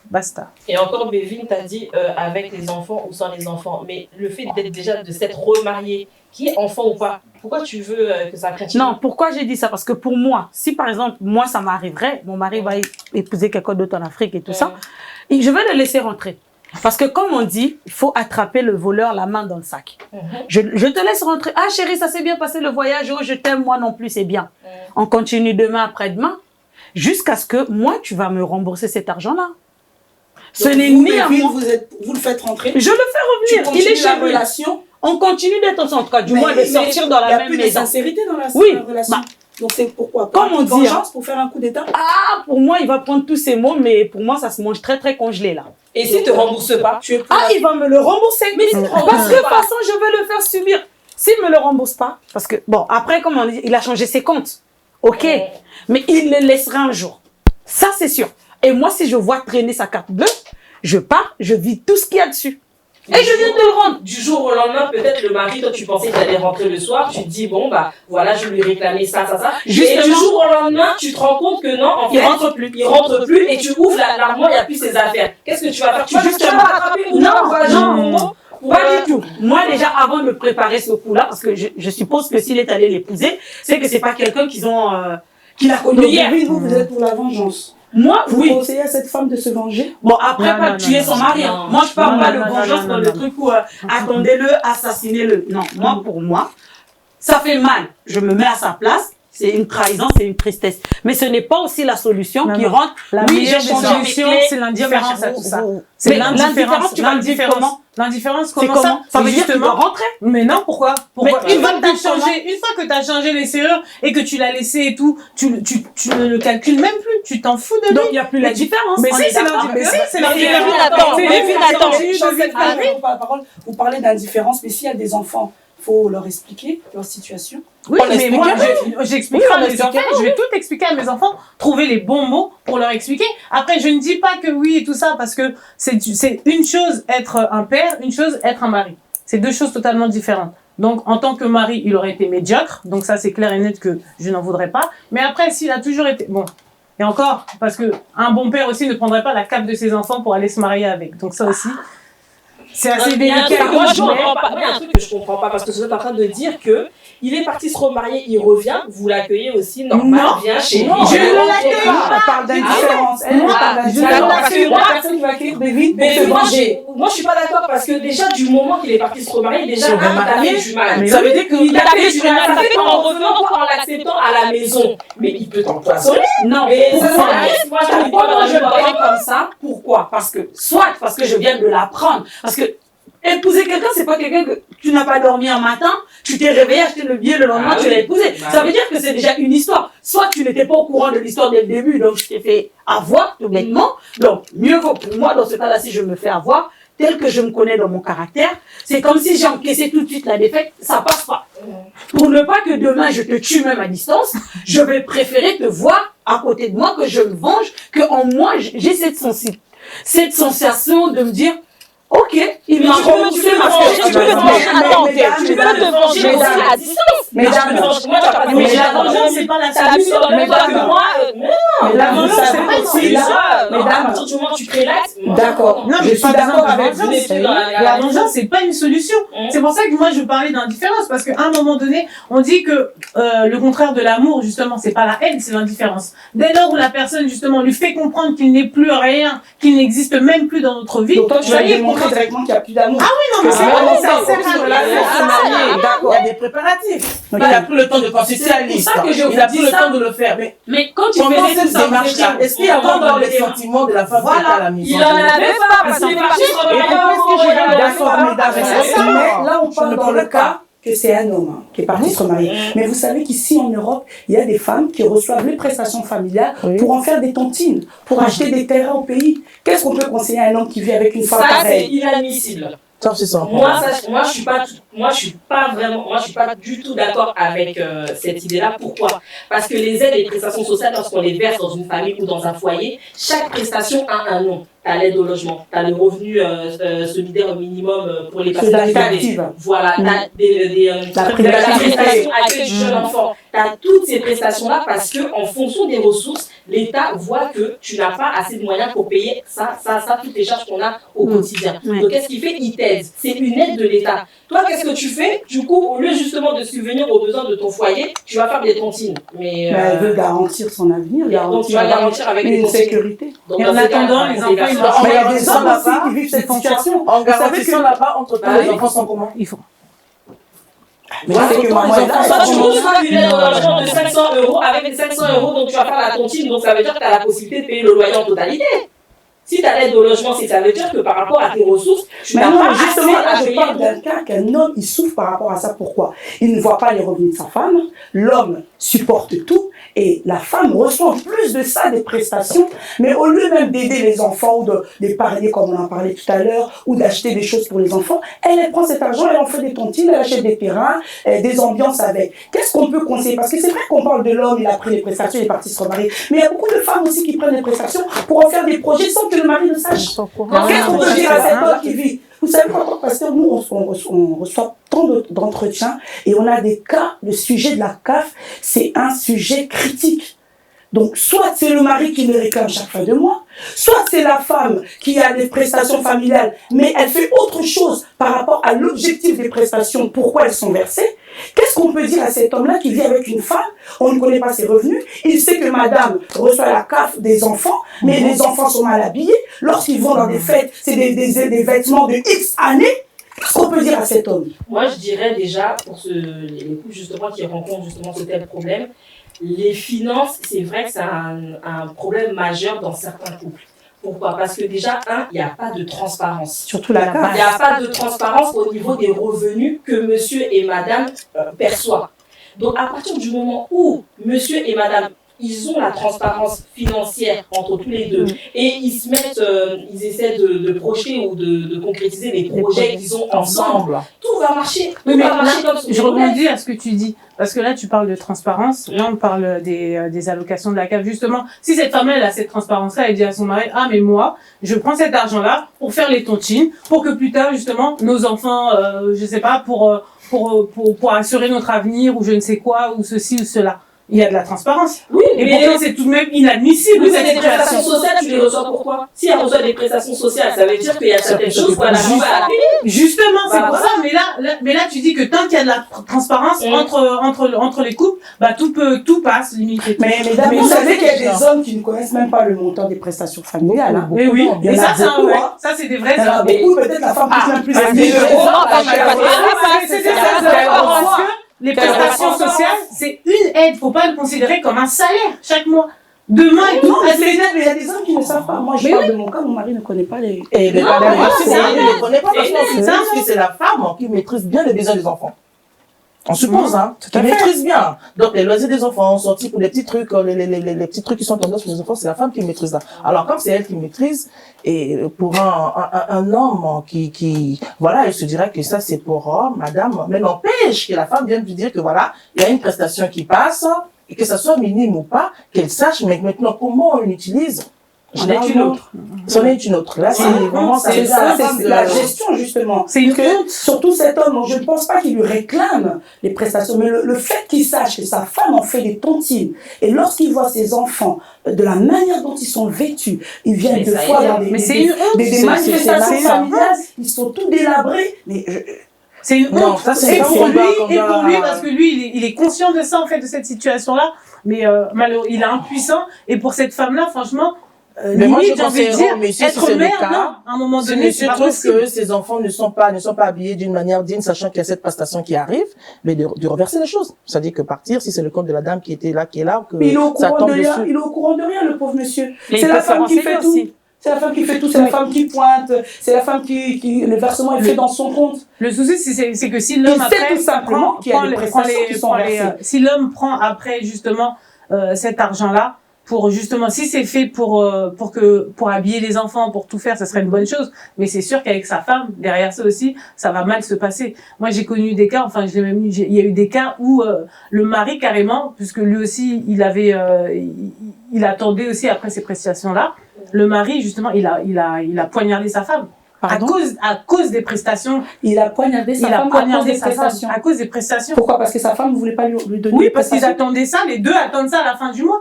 Basta. Et encore, Bévin t'a dit avec les enfants ou sans les enfants. Mais le fait d'être déjà de s'être remarié qui est enfant ou pas. Pourquoi tu veux que ça continue? Non, pourquoi j'ai dit ça? Parce que pour moi, si par exemple, moi, ça m'arriverait, mon mari va épouser quelqu'un d'autre en Afrique et tout ça, et je vais le laisser rentrer. Parce que comme on dit, il faut attraper le voleur la main dans le sac. Je te laisse rentrer. Ah chérie, ça s'est bien passé le voyage. Oh, je t'aime, moi non plus, c'est bien. On continue demain, après-demain, jusqu'à ce que moi, tu vas me rembourser cet argent-là. Ce n'est ni à moi. Vous le faites rentrer. Je le fais revenir. Il est chez lui. Relation. On continue d'être ensemble, en tout cas, du moins de sortir dans la même maison. Il y a plus de sincérité dans la relation. Bah, donc c'est pourquoi? Comme on dit, vengeance pour faire un coup d'état? Ah, pour moi, il va prendre tous ces mots, mais pour moi, ça se mange très, très congelé, là. Et s'il te rembourse pas, tu es il va me le rembourser. Mais parce que de toute façon, je vais le faire subir. S'il me le rembourse pas, parce que, bon, après, comme on dit, il a changé ses comptes. OK. Mais il le laissera un jour. Ça, c'est sûr. Et moi, si je vois traîner sa carte bleue, je pars, je vis tout ce qu'il y a dessus. Et je viens de le rendre. Du jour au lendemain, peut-être le mari, toi tu pensais qu'il allait rentrer le soir, tu te dis bon bah voilà, je lui réclamais ça. Justement, et du jour au lendemain, tu te rends compte que non, en fait, il rentre plus et tu ouvres l'armoire, il n'y a plus ses affaires. Qu'est-ce que tu vas faire? Tu vas rattraper ou non, pas du tout. Moi déjà, avant de me préparer ce coup-là, parce que je suppose que s'il est allé l'épouser, c'est que c'est pas quelqu'un qu'il a connu hier. Vous êtes pour la vengeance. Moi, vous conseillez à cette femme de se venger? Bon, après, pas tuer son mari. Moi, je parle pas de vengeance dans le truc où attendez-le, assassinez-le. Non, moi, pour moi, ça fait mal. Je me mets à sa place. C'est une trahison, c'est une tristesse. Mais ce n'est pas aussi la solution qui rentre. La meilleure solution, c'est l'indifférence à tout ça. C'est l'indifférence. Tu vas le dire comment? L'indifférence, comment ça? Ça veut dire qu'il doit rentrer. Mais non, pourquoi? Mais Une fois que tu as changé les serrures et que tu l'as laissé et tout, tu ne le calcules même plus. Tu t'en fous de lui. Donc, il n'y a plus la différence. Mais si, c'est l'indifférence. Vous parlez d'indifférence, mais s'il y a des enfants, faut leur expliquer leur situation. Oui, mais moi, j'expliquerai à mes enfants, je vais tout expliquer à mes enfants, trouver les bons mots pour leur expliquer. Après, je ne dis pas que oui et tout ça, parce que c'est une chose être un père, une chose être un mari. C'est deux choses totalement différentes. Donc, en tant que mari, il aurait été médiocre. Donc ça, c'est clair et net que je n'en voudrais pas. Mais après, s'il a toujours été, bon. Et encore, parce que un bon père aussi ne prendrait pas la cape de ses enfants pour aller se marier avec. Donc ça aussi. C'est assez délicat. Moi, je comprends pas. Moi, il y a un truc que je comprends pas parce que vous êtes en train de dire que il est parti se remarier, il revient, vous l'accueillez aussi normal, bien chez lui. Je ne l'accueille pas. On parle d'indifférence. Je ne l'accueille pas. Personne va accueillir David pour se venger. Moi, je suis pas d'accord parce que déjà, du moment qu'il est parti se remarier, déjà, il a fait du mal. Ça veut dire qu'il a fait du mal. Ça fait en revenant, pas en l'acceptant à la maison. Mais il peut t'empoisonner. Non. Mais moi, j'arrive pas à je parle comme ça. Pourquoi? Parce que je viens de l'apprendre. Parce que épouser quelqu'un, c'est pas quelqu'un que tu n'as pas dormi un matin, tu t'es réveillé, acheté le billet, le lendemain, tu l'as épousé. Ça veut dire que c'est déjà une histoire. Soit tu n'étais pas au courant de l'histoire dès le début, donc je t'ai fait avoir, tout bêtement. Donc, mieux vaut pour moi, dans ce cas-là, si je me fais avoir, tel que je me connais dans mon caractère, c'est comme si j'ai encaissé tout de suite la défaite, ça passe pas. Pour ne pas que demain je te tue même à distance, je vais préférer te voir à côté de moi, que je me venge, que en moi, j'ai cette sensation de me dire, ok, il m'a remboursé ma fête. Tu peux te venger aussi à distance. Mais la vengeance, c'est pas la solution. La vengeance, c'est pas une solution. Mais à partir du moment où tu crées l'acte, d'accord. Non, mais je suis d'accord avec vous. La vengeance, c'est pas une solution. C'est pour ça que moi, je parlais d'indifférence. Parce qu'à un moment donné, on dit que le contraire de l'amour, justement, c'est pas la haine, c'est l'indifférence. Dès lors où la personne, justement, lui fait comprendre qu'il n'est plus rien, qu'il n'existe même plus dans notre vie. Donc, toi, tu vas démontrer directement qu'il n'y a plus d'amour. Ah oui, non, mais d'accord. Il y a des préparatifs. Il n'a plus le temps de penser à l'histoire. Il n'a plus le temps de le faire. Mais quand tu fais cette démarche-là, est-ce qu'il y a pas dans les sentiments de la femme qui est à la maison? Il n'en avait pas parce qu'il est parti se remarier. Mais là, on parle dans le cas que c'est un homme qui est parti se remarier. Mais vous savez qu'ici en Europe, il y a des femmes qui reçoivent les prestations familiales pour en faire des tontines, pour acheter des terrains au pays. Qu'est-ce qu'on peut conseiller à un homme qui vit avec une femme pareille? Ça, c'est inadmissible. Ça, c'est ça. Moi, je suis pas du tout d'accord avec cette idée-là. Pourquoi? Parce que les aides et les prestations sociales, lorsqu'on les verse dans une famille ou dans un foyer, chaque prestation a un nom. t'as l'aide au logement, t'as le revenu solidaire minimum pour les personnes actives. Voilà, t'as la prestation accueil du jeune enfant. T'as toutes ces prestations-là parce que en fonction des ressources, l'État voit que tu n'as pas assez de moyens pour payer ça, toutes les charges qu'on a au quotidien. Donc qu'est-ce qu'il fait? Il t'aide. C'est une aide de l'État. Toi, qu'est-ce que tu fais? Du coup, au lieu justement de subvenir aux besoins de ton foyer, tu vas faire des tontines. Mais elle veut garantir son avenir, donc tu vas garantir avec une sécurité. Et en attendant, les enfants, ils marchent. Mais il y a des hommes aussi qui vivent cette situation. En garantissant là-bas, entre-temps, les enfants sont comment? Ils font. Mais c'est que maman est là. Tu reçois une aide au logement de 500 €. Avec les 500 €, donc tu vas faire la tontine. Donc ça veut dire que tu as la possibilité de payer le loyer en totalité. Si tu as l'aide au logement, ça veut dire que par rapport à tes ressources, tu n'as pas justement, là, assez à je parle d'un cas qu'un homme, il souffre par rapport à ça. Pourquoi? Il ne voit pas les revenus de sa femme. L'homme supporte tout. Et la femme reçoit en plus de ça des prestations. Mais au lieu même d'aider les enfants ou d'épargner, comme on en parlait tout à l'heure, ou d'acheter des choses pour les enfants, elle prend cet argent, elle en fait des tontines, elle achète des terrains, des ambiances avec. Qu'est-ce qu'on peut conseiller? Parce que c'est vrai qu'on parle de l'homme, il a pris les prestations, il est parti se remarier. Mais il y a beaucoup de femmes aussi qui prennent les prestations pour en faire des projets sans que le mari ne sache. Qu'est-ce qu'on peut dire à cette femme qui vit? Vous savez pourquoi? Parce que nous, on reçoit tant d'entretiens et on a des cas, le sujet de la CAF, c'est un sujet critique. Donc, soit c'est le mari qui le réclame chaque fin de mois, soit c'est la femme qui a des prestations familiales, mais elle fait autre chose par rapport à l'objectif des prestations, pourquoi elles sont versées. Qu'est-ce qu'on peut dire à cet homme-là qui vit avec une femme, on ne connaît pas ses revenus, il sait que madame reçoit la CAF des enfants, mais les enfants sont mal habillés, lorsqu'ils vont dans des fêtes, c'est des vêtements de X années. Qu'est-ce qu'on peut dire à cet homme? Moi, je dirais déjà, pour les couples justement qui rencontrent justement ce tel problème, les finances, c'est vrai que c'est un problème majeur dans certains couples. Pourquoi? Parce que déjà, il n'y a pas de transparence. Surtout la CAF. Il n'y a pas de transparence au niveau des revenus que monsieur et madame perçoivent. Donc, à partir du moment où monsieur et madame, ils ont la transparence financière entre tous les deux et ils se mettent, ils essaient de projeter ou de concrétiser les projets qu'ils ont ensemble, tout va marcher. Oui, mais va marcher là, comme je rebondis à ce que tu dis. Parce que là, tu parles de transparence. Là, on parle des allocations de la CAF. Justement, si cette femme-là, elle a cette transparence-là, elle dit à son mari, ah, mais moi, je prends cet argent-là pour faire les tontines, pour que plus tard, justement, nos enfants, je sais pas, pour assurer notre avenir ou je ne sais quoi, ou ceci ou cela. Il y a de la transparence. Oui, et mais pourtant, c'est tout de même inadmissible. Mais des prestations sociales, tu les reçois pourquoi? Si elle reçoit des prestations sociales, ça veut dire qu'il y a certaines choses qu'on n'arrive pas à payer. Justement, c'est pour ça. Mais là, tu dis que tant qu'il y a de la transparence entre les couples, bah, tout passe, limite. Mais vous savez qu'il y a des hommes qui ne connaissent même pas le montant des prestations familiales, hein. Mais oui. Et ça, c'est un vrai. Ça, c'est des vrais hommes. Beaucoup, peut-être la femme touche même plus à 1000 €. Les prestations sociales, c'est une aide. Faut pas le considérer comme un salaire chaque mois. Demain et tout. Non, mais il y a des hommes qui ne savent pas. Moi, je parle de mon cas, mon mari ne connaît pas les. Et le mari ne connaît pas parce qu'on suppose que c'est la femme qui maîtrise bien les besoins des enfants. On suppose, hein, qui maîtrise bien. Donc, les loisirs des enfants, sortis pour les petits trucs, les petits trucs qui sont tendance pour les enfants, c'est la femme qui maîtrise ça. Alors, comme c'est elle qui maîtrise, et pour un homme voilà, il se dirait que ça, c'est pour madame, mais n'empêche que la femme vient de lui dire que voilà, il y a une prestation qui passe, et que ça soit minime ou pas, qu'elle sache, mais maintenant, comment on l'utilise, c'en est une autre. C'en est une autre. Là, c'est vraiment c'est la gestion, justement. C'est une honte. Surtout cet homme, je ne pense pas qu'il lui réclame les prestations, mais le fait qu'il sache que sa femme en fait des tontines, et lorsqu'il voit ses enfants, de la manière dont ils sont vêtus, ils viennent de fois dans des manifestations familiales, ils sont tout délabrés, mais c'est une honte. Non, ça, c'est et pour lui, parce que lui, il est conscient de ça, en fait, de cette situation-là, mais malheureusement, il est impuissant, et pour cette femme-là, franchement, mais moi, limite, j'ai envie de dire, être mère, non, à un moment donné, c'est pas possible. Que ces enfants ne sont pas habillés d'une manière digne, sachant qu'il y a cette prestation qui arrive, mais de reverser les choses. C'est-à-dire que partir, si c'est le compte de la dame qui était là, qui est là, que mais il est au ça tombe dessus. Il est au courant de rien, le pauvre monsieur. C'est la femme qui fait tout. C'est la femme qui fait tout, c'est la femme qui pointe, c'est la femme qui le versement est fait dans son compte. Le souci, c'est que si l'homme après tout simplement qu'il y a des prestations qui sont versées. Si l'homme prend après justement cet argent-là, pour justement, si c'est fait pour habiller les enfants, pour tout faire, ça serait une bonne chose. Mais c'est sûr qu'avec sa femme, derrière ça aussi, ça va mal se passer. Moi, j'ai connu des cas, enfin, il y a eu des cas où le mari carrément, puisque lui aussi, il attendait aussi après ces prestations-là. Le mari, justement, il a poignardé sa femme. Pardon? À cause des prestations. Il a poignardé sa femme à cause des prestations. À cause des prestations. Pourquoi? Parce que sa femme ne voulait pas lui donner Oui, des parce qu'ils prestations. attendaient ça, les deux attendent ça à la fin du mois.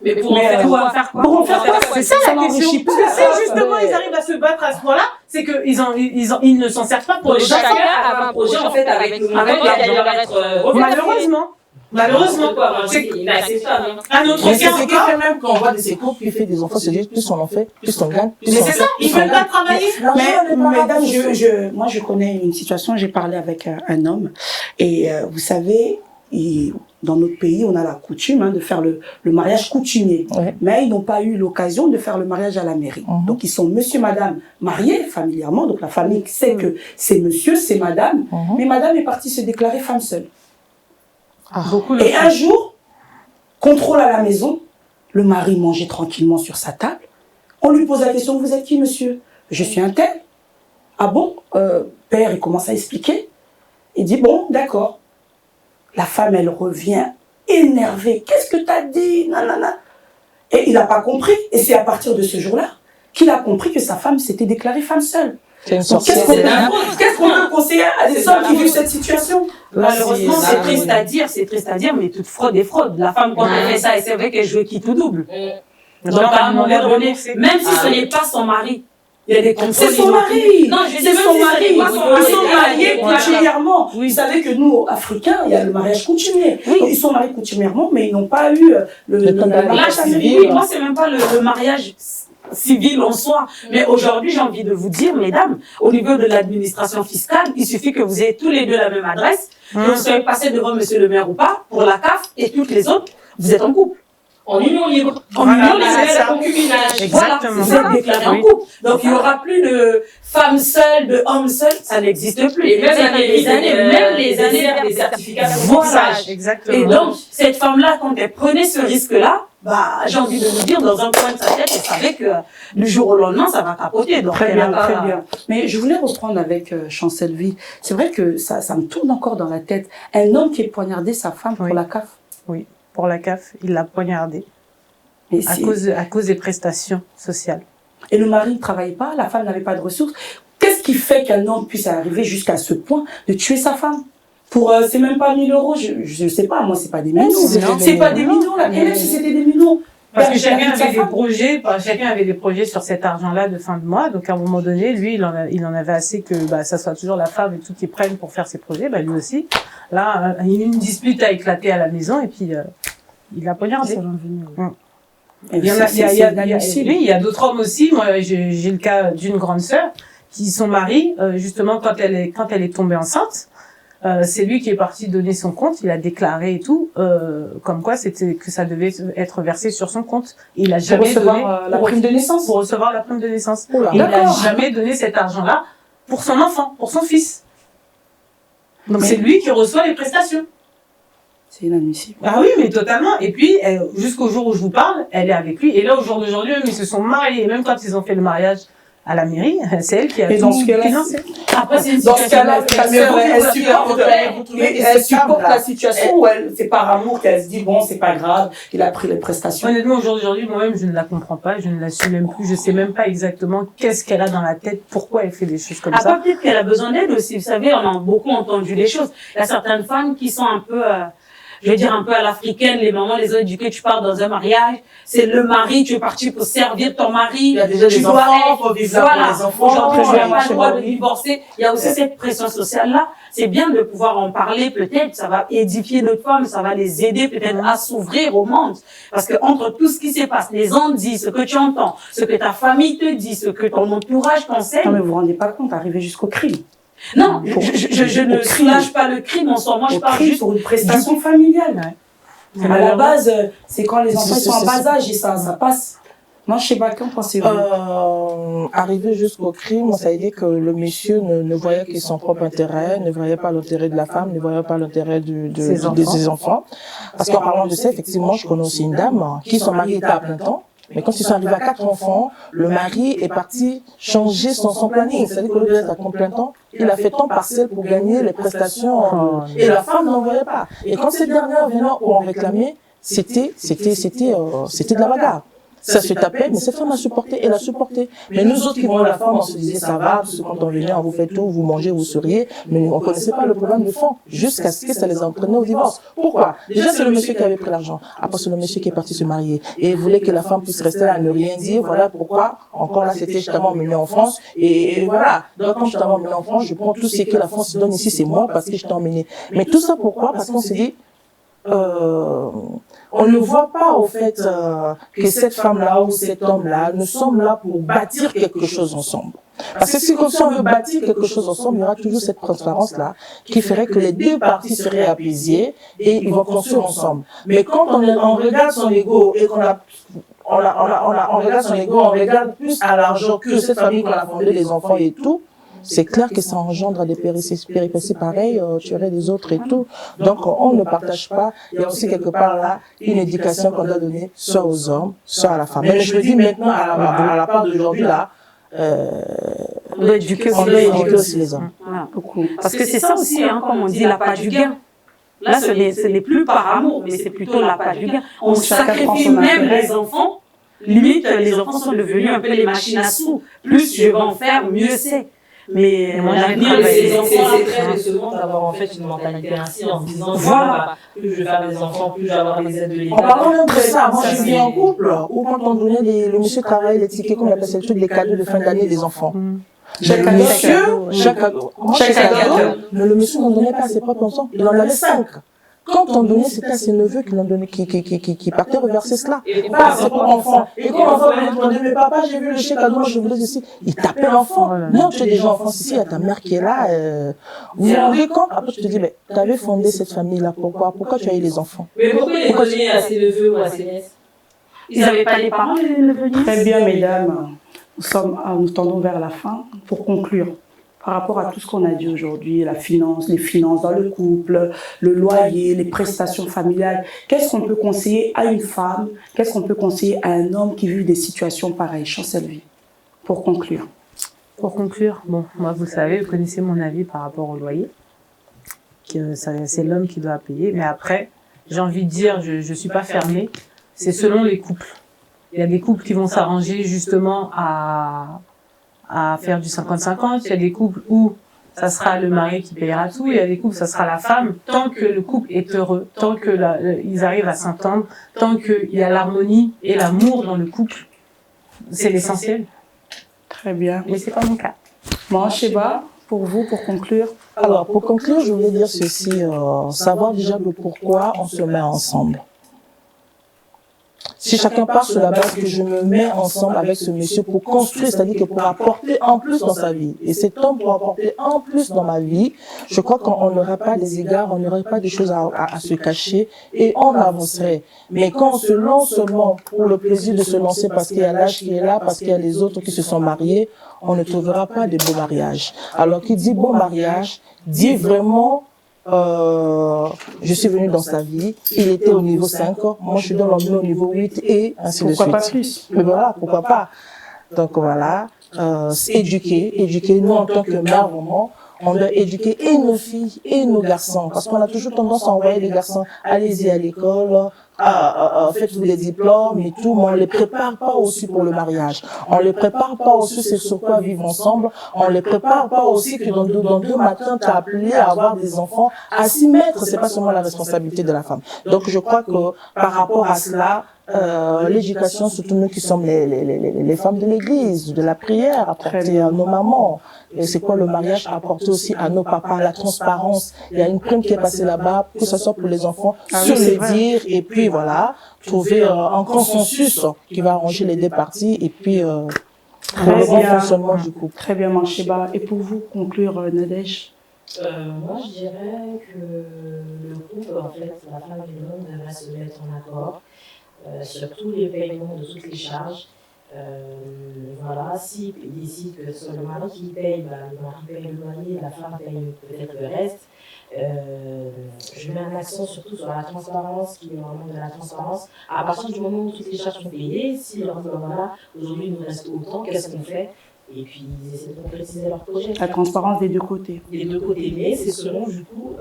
Mais pour en Mais, faire pour quoi? Pour en faire quoi? C'est ça la question. n'enrichit Parce pas. que si justement ils arrivent à se battre à ce point-là, c'est qu'ils ne s'en servent pas pour les Chacun enfants. a un projet en fait avec le montant qui allait leur être Malheureusement. C'est il a ses femmes. À notre Mais c'est cas ce qui encore. fait même qu'on voit de ces couples qui fait des enfants, c'est juste plus on en fait, plus on gagne, plus Mais on c'est fait, ça, plus ils on veulent gagne. pas travailler. Mais, mesdames, moi je connais une situation, j'ai parlé avec un homme et vous savez, dans notre pays, on a la coutume de faire le mariage coutumier. Ouais. Mais ils n'ont pas eu l'occasion de faire le mariage à la mairie. Donc ils sont monsieur, madame mariés familièrement, donc la famille sait que c'est monsieur, c'est madame, mais madame est partie se déclarer femme seule. Beaucoup le Et font. un jour, contrôle à la maison, le mari mangeait tranquillement sur sa table. On lui pose la question, vous êtes qui, monsieur? Je suis un tel. Ah bon? Père, il commence à expliquer. Il dit, bon, d'accord. La femme, elle revient énervée. Qu'est-ce que t'as dit? Nanana. Et il n'a pas compris. Et c'est à partir de ce jour-là qu'il a compris que sa femme s'était déclarée femme seule. C'est une Donc, sorcière. qu'est-ce qu'on peut conseiller à des hommes qui vivent cette situation? Malheureusement, c'est- c'est triste à dire, mais toute fraude est fraude. La femme, quand elle fait ça, et c'est vrai qu'elle joue qui tout double. Donc, à un moment donné, même si ce n'est pas son mari, il y a des contrôles. C'est son mari. Non, je C'est dis son mari. Ils Ils sont mariés coutumièrement. Oui. Vous savez que nous, Africains, il y a le mariage coutumier. Oui. Donc, ils sont mariés coutumièrement, mais ils n'ont pas eu le mariage mariage civil. civil. Oui, moi, c'est même pas le mariage civil en soi. Mais aujourd'hui, j'ai envie de vous dire, mesdames, au niveau de l'administration fiscale, il suffit que vous ayez tous les deux la même adresse, que vous soyez passé devant monsieur le maire ou pas, pour la CAF et toutes les autres, vous êtes en couple. En union libre. En Voilà, union, c'est c'est ça. la concubinage. Exactement. Voilà, vous êtes déclaré en Oui. couple. Donc, il n'y aura plus de femme seule, de homme seul, ça n'existe plus. Et même Ça fait des années, même les années des certificats de Voilà. Exactement. Et donc, cette femme-là, quand elle prenait ce risque-là, bah, j'ai envie de vous dire, dans un coin de sa tête, elle savait que du jour au lendemain, ça va capoter. Donc, Très elle bien, a pas- très bien. Mais je voulais reprendre avec Chancel Vie. C'est vrai que ça me tourne encore dans la tête. Un homme qui a poignardé sa femme pour Oui. la CAF. Oui, pour la CAF, il l'a poignardé Mais à cause des prestations sociales. Et le mari ne travaillait pas, la femme n'avait pas de ressources. Qu'est-ce qui fait qu'un homme puisse arriver jusqu'à ce point de tuer sa femme? Pour, c'est même pas 1000 euros, je sais pas, moi, c'est pas des millions. Non, C'est pas des millions, là. Et même si c'était des millions. Parce que la vie chacun de sa avait des femme. projets, chacun avait des projets sur cet argent-là de fin de mois. Donc à un moment donné, lui, il en avait assez que ça soit toujours la femme et tout qui prennent pour faire ses projets. Lui aussi. Là, une dispute a éclaté à la maison et puis il a poignardé. Il y en a, C'est inadmissible. oui, il y a d'autres hommes aussi. Moi, j'ai le cas d'une grande sœur qui, son mari, justement, quand elle est tombée enceinte, c'est lui qui est parti donner son compte. Il a déclaré et tout, comme quoi que ça devait être versé sur son compte. Il a Pour jamais donné recevoir la prime de naissance. pour recevoir la prime de naissance. Oh là. Et il a D'accord. jamais donné cet argent-là pour son enfant, pour son fils. Donc Mais- c'est lui qui reçoit les prestations. C'est inadmissible. Ah oui, mais totalement. Et puis, jusqu'au jour où je vous parle, elle est avec lui. Et là, au jour d'aujourd'hui, même, ils se sont mariés. Et même quand ils ont fait le mariage à la mairie, c'est elle qui a Et tout dans ce cas-là, financé. Après, c'est une Dans ce cas-là, situation. elle supporte la situation où c'est par amour qu'elle se dit, bon, c'est pas grave, il a pris les prestations. Honnêtement, au jour d'aujourd'hui, moi-même, je ne la comprends pas. Je ne la suis même plus. Je sais même pas exactement qu'est-ce qu'elle a dans la tête, pourquoi elle fait des choses comme ça. Après, peut-être qu'elle a besoin d'aide aussi. Vous savez, on a beaucoup entendu des choses. Il y a certaines femmes qui sont un peu, je vais dire un peu à l'africaine, les mamans les ont éduquées, tu pars dans un mariage, c'est le mari, tu es parti pour servir ton mari. Il y a déjà tu des dois enfants, être- faut vivre là voilà. pour les enfants. Aujourd'hui, tu n'as pas chez le droit de mamie. divorcer. Il y a aussi cette pression sociale-là. C'est bien de pouvoir en parler, peut-être, ça va édifier d'autres femmes, ça va les aider peut-être à s'ouvrir au monde. Parce que entre tout ce qui se passe, les gens disent, ce que tu entends, ce que ta famille te dit, ce que ton entourage t'enseigne. Non, mais vous vous rendez pas compte, arriver jusqu'au crime. Non, Pour- je ne au crime. soulage pas le crime en soi. Moi, je Au parle crime juste pour une prestation familiale. C'est À la malheureux. base, c'est quand les enfants C'est- sont en c'est- bas âge et ça passe. Moi, je sais pas, qu'en pensez-vous? Arrivé jusqu'au crime, ça veut dire que le monsieur ne voyait que son propre intérêt, ne voyait pas l'intérêt de la femme, ne voyait pas l'intérêt de ses enfants. Parce qu'en parlant de ça, effectivement, je connais aussi une dame qui son mari était à plein temps. Mais quand ils sont arrivés à 4 enfants, le mari est parti changer son planning. C'est-à-dire qu'au lieu d'être à plein temps, il a fait temps partiel pour gagner les prestations. Et la femme n'en voyait pas. Et quand ces dernières venaient pour en réclamer, c'était de la bagarre. Ça se tapait, mais cette femme a supporté, elle a supporté. Mais nous autres qui voyons la femme, on se disait, ça va, parce que quand on venait, on vous fait tout, vous mangez, vous souriez, mais on connaissait pas le problème de fond, jusqu'à ce que ça les entraînait au divorce. Pourquoi? Déjà, c'est le monsieur qui avait pris l'argent. Après, c'est le monsieur qui est parti se marier. Et il voulait que la femme puisse rester là, ne rien dire. Voilà pourquoi, encore là, c'était je t'avais emmené en France. Et voilà. Donc, quand je t'avais emmené en France, je prends tout ce que la France donne ici, c'est moi, parce que je t'ai emmené. Mais tout ça pourquoi? Parce qu'on s'est dit, on ne voit pas au fait que cette femme-là ou cet homme-là, nous sommes là pour bâtir quelque chose ensemble. Parce que si on veut bâtir quelque chose ensemble, il y aura toujours cette transparence-là qui ferait que les deux parties seraient apaisées et ils vont construire ensemble. Mais quand on regarde son ego et qu'on on regarde son ego, on regarde plus à l'argent que cette famille qu'on a fondée, les enfants et tout, c'est clair que ça engendre des péripéties pareilles, tu aurais des autres et tout. Donc, on ne partage pas. Il y a aussi quelque part là, une éducation qu'on doit donner, soit aux hommes, soit à la femme. Mais je me dis maintenant, à la part d'aujourd'hui là, on doit éduquer aussi les hommes. Voilà, beaucoup. Parce que c'est ça aussi, hein, comme on dit, l'appât du gain. Là, ce n'est plus par amour, mais c'est plutôt l'appât du gain. On sacrifie même les enfants. Limite, les enfants sont devenus un peu les machines à sous. Plus je vais en faire, mieux c'est. Mais mon avenir, les enfants, c'est très décevant d'avoir en fait une mentalité ainsi en se disant, voilà, plus je vais faire des enfants, plus je vais avoir les aides de l'État. En parlant même de ça, moi je vis en couple, où quand on donnait le monsieur travaille, les tickets, comme on appelle ça, le truc, les cadeaux de fin d'année des enfants. Chaque cadeau, mais le monsieur n'en donnait pas à ses propres enfants, il en avait 5. Quand on donnait, c'était à ses neveux qui partaient reverser cela. Pas à ses propres enfants. Et quand l'enfant venait demander, mais papa, j'ai vu le chèque cadeau, moi je voulais ceci. Il tapait l'enfant. Non, tu es déjà en France ici, il y a ta mère qui est là, vous vous rendez compte? Après, tu te dis, mais tu avais fondé cette famille-là, pourquoi? Pourquoi tu as eu les enfants? Mais pourquoi il est donné à ses neveux ou à ses nièces? Ils n'avaient pas les parents, les neveux. Très bien, mesdames. Nous tendons vers la fin pour conclure. Par rapport à tout ce qu'on a dit aujourd'hui, les finances dans le couple, le loyer, les prestations familiales, qu'est-ce qu'on peut conseiller à une femme, qu'est-ce qu'on peut conseiller à un homme qui vit des situations pareilles? Chancel-Vie, pour conclure. Pour conclure, bon, moi vous savez, vous connaissez mon avis par rapport au loyer, que c'est l'homme qui doit payer, mais après, j'ai envie de dire, je suis pas fermée, c'est selon les couples. Il y a des couples qui vont s'arranger justement à faire du 50-50, il y a des couples où ça sera le mari qui payera tout, il y a des couples où ça sera la femme, tant que le couple est heureux, tant que ils arrivent à s'entendre, tant qu'il y a l'harmonie et l'amour dans le couple, c'est l'essentiel. Très bien. Mais c'est pas mon cas. Bon, Sheba, pour vous, pour conclure. Alors, pour conclure, je voulais dire ceci, savoir déjà le pourquoi on se met ensemble. Si chacun part sur la base que je me mets ensemble avec ce monsieur pour construire, c'est-à-dire que pour apporter en plus dans sa vie. Et cet homme pour apporter en plus dans ma vie, je crois qu'on n'aurait pas des égards, on n'aurait pas des choses à se cacher et on avancerait. Mais quand on se lance seulement pour le plaisir de se lancer parce qu'il y a l'âge qui est là, parce qu'il y a les autres qui se sont mariés, on ne trouvera pas de beaux mariages. Alors qui dit beau mariage, dit vraiment je suis venue dans sa vie, il était au niveau 5, moi je suis dans l'emmener au niveau 8 et ainsi de suite. Pourquoi pas plus? Mais voilà, pourquoi pas. Donc voilà, éduquer, nous en tant que mère, vraiment, on doit éduquer et nos filles et nos garçons, parce qu'on a toujours tendance à envoyer les garçons, allez-y à l'école, faites-vous des diplômes et tout, mais on les prépare pas aussi pour le mariage. On les prépare pas aussi sur quoi vivre ensemble. On les prépare pas aussi que dans deux matins, t'as appelé à avoir des enfants, à s'y mettre. C'est pas seulement la responsabilité de la femme. Donc je crois que par rapport à cela, l'éducation, surtout nous qui sommes les femmes de l'église, de la prière, apporter à nos mamans. Et c'est quoi le mariage, apporter aussi à nos papas, la transparence. Il y a une prime qui est passée là-bas, que ce soit pour les enfants, sur les dire, et puis voilà, trouver un consensus qui va arranger les deux parties, et puis le bon fonctionnement du couple. Très bien, Mancheba. Et pour vous conclure, Nadège? Moi, je dirais que le couple, en fait, la femme et l'homme devraient se mettre en accord sur tous les paiements de toutes les charges. Voilà, s'il décide que c'est le mari qui paye, le mari paye le loyer, la femme paye peut-être le reste. Je mets un accent surtout sur la transparence, qui est vraiment de la transparence. À partir du moment où toutes les charges sont payées, si leur dit voilà, aujourd'hui il nous reste autant, qu'est-ce qu'on fait? Et puis ils essaient de concrétiser leur projet. La transparence des deux côtés. Des deux côtés, mais c'est selon du coup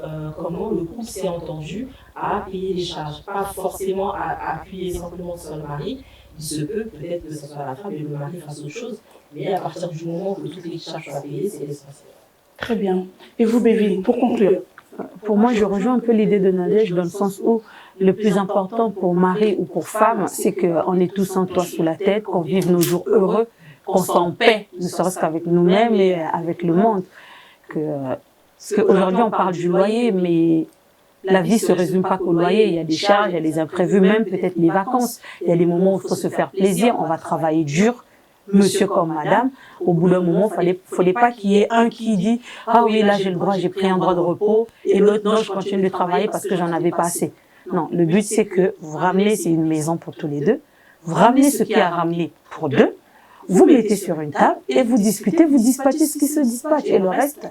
comment le couple s'est entendu à payer les charges, pas forcément à appuyer simplement sur le mari. il se peut peut-être que ça soit la femme et le mari fassent autre chose, mais à partir du moment où toutes les charges soient payées, c'est l'essentiel. Très bien. Et vous, Bévin, pour conclure? Pour moi, je rejoins un peu l'idée de Nadège dans le sens où le plus important pour mari ou pour femme, c'est qu'on est tous un toit sous la tête, qu'on vive nos jours heureux, qu'on soit en paix, ne serait-ce qu'avec nous-mêmes et avec le monde. Parce qu'aujourd'hui, on parle du loyer, mais la vie se résume pas qu'au loyer. Il y a des charges, il y a des imprévus, même peut-être les vacances. Il y a des moments où il faut se faire plaisir, on va travailler dur, monsieur comme madame. Au bout d'un moment, fallait pas qu'il y ait un qui dit « Ah oui, là j'ai le droit, j'ai pris un droit de repos » et l'autre « Non, je continue de travailler parce que j'en avais pas assez ». Non, le but c'est que vous ramenez, c'est une maison pour tous les deux, vous ramenez ce qui a ramené pour deux, vous mettez sur une table et vous discutez, vous dispatchez ce qui se dispatche et le reste,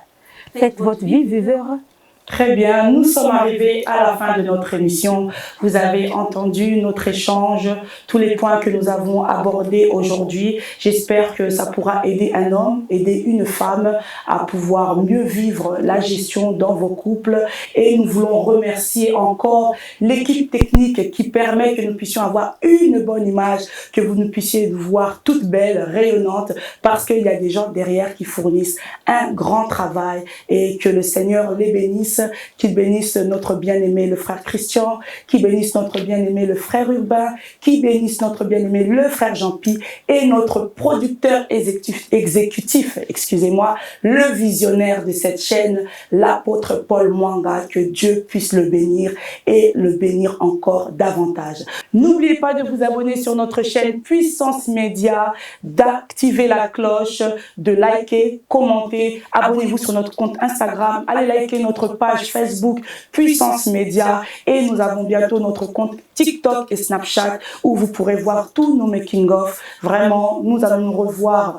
faites votre vie, vivez heureux. Très bien, nous sommes arrivés à la fin de notre émission. Vous avez entendu notre échange, tous les points que nous avons abordés aujourd'hui. J'espère que ça pourra aider un homme, aider une femme à pouvoir mieux vivre la gestion dans vos couples. Et nous voulons remercier encore l'équipe technique qui permet que nous puissions avoir une bonne image, que vous nous puissiez nous voir toute belle, rayonnante, parce qu'il y a des gens derrière qui fournissent un grand travail et que le Seigneur les bénisse. Qu'il bénisse notre bien-aimé le frère Christian, qu'il bénisse notre bien-aimé le frère Urbain, qu'il bénisse notre bien-aimé le frère Jean-Pi et notre producteur exécutif, le visionnaire de cette chaîne, l'apôtre Paul Mwanga, que Dieu puisse le bénir et le bénir encore davantage. N'oubliez pas de vous abonner sur notre chaîne Puissance Média, d'activer la cloche, de liker, commenter, abonnez-vous sur notre compte Instagram, allez liker notre page Facebook Puissance Média et nous avons bientôt notre compte TikTok et Snapchat où vous pourrez voir tous nos making-of. Vraiment, nous allons nous revoir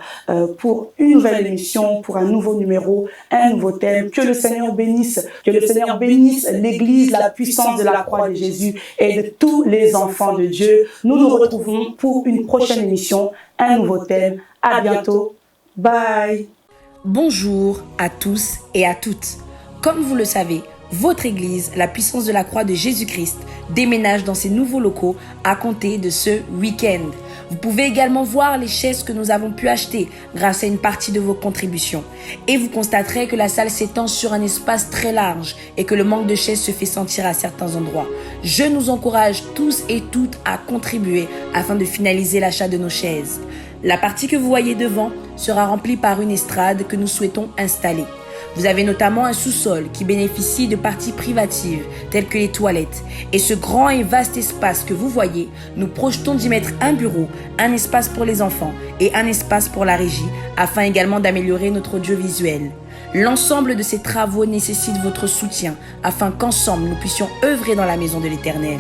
pour une nouvelle émission, pour un nouveau numéro, un nouveau thème. Que le Seigneur bénisse l'Église, la puissance de la croix de Jésus et de tous les enfants de Dieu. Nous nous retrouvons pour une prochaine émission, un nouveau thème. À bientôt. Bye. Bonjour à tous et à toutes. Comme vous le savez, votre Église, la puissance de la croix de Jésus-Christ, déménage dans ses nouveaux locaux à compter de ce week-end. Vous pouvez également voir les chaises que nous avons pu acheter grâce à une partie de vos contributions. Et vous constaterez que la salle s'étend sur un espace très large et que le manque de chaises se fait sentir à certains endroits. Je nous encourage tous et toutes à contribuer afin de finaliser l'achat de nos chaises. La partie que vous voyez devant sera remplie par une estrade que nous souhaitons installer. Vous avez notamment un sous-sol qui bénéficie de parties privatives telles que les toilettes. Et ce grand et vaste espace que vous voyez, nous projetons d'y mettre un bureau, un espace pour les enfants et un espace pour la régie, afin également d'améliorer notre audiovisuel. L'ensemble de ces travaux nécessite votre soutien afin qu'ensemble nous puissions œuvrer dans la maison de l'Éternel.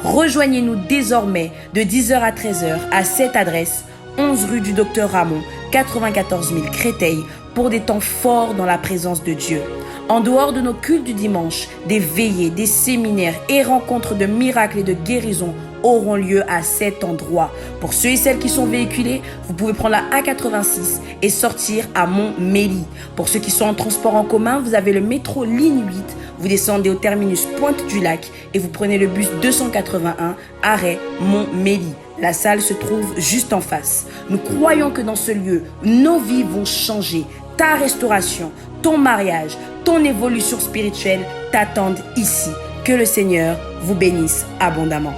Rejoignez-nous désormais de 10h à 13h à cette adresse, 11 rue du Docteur Ramon, 94 000 Créteil, pour des temps forts dans la présence de Dieu. En dehors de nos cultes du dimanche, des veillées, des séminaires et rencontres de miracles et de guérisons auront lieu à cet endroit. Pour ceux et celles qui sont véhiculés, vous pouvez prendre la A86 et sortir à Montmélie. Pour ceux qui sont en transport en commun, vous avez le métro ligne 8, vous descendez au terminus Pointe-du-Lac et vous prenez le bus 281, arrêt Montmélie. La salle se trouve juste en face. Nous croyons que dans ce lieu, nos vies vont changer. Ta restauration, ton mariage, ton évolution spirituelle t'attendent ici. Que le Seigneur vous bénisse abondamment.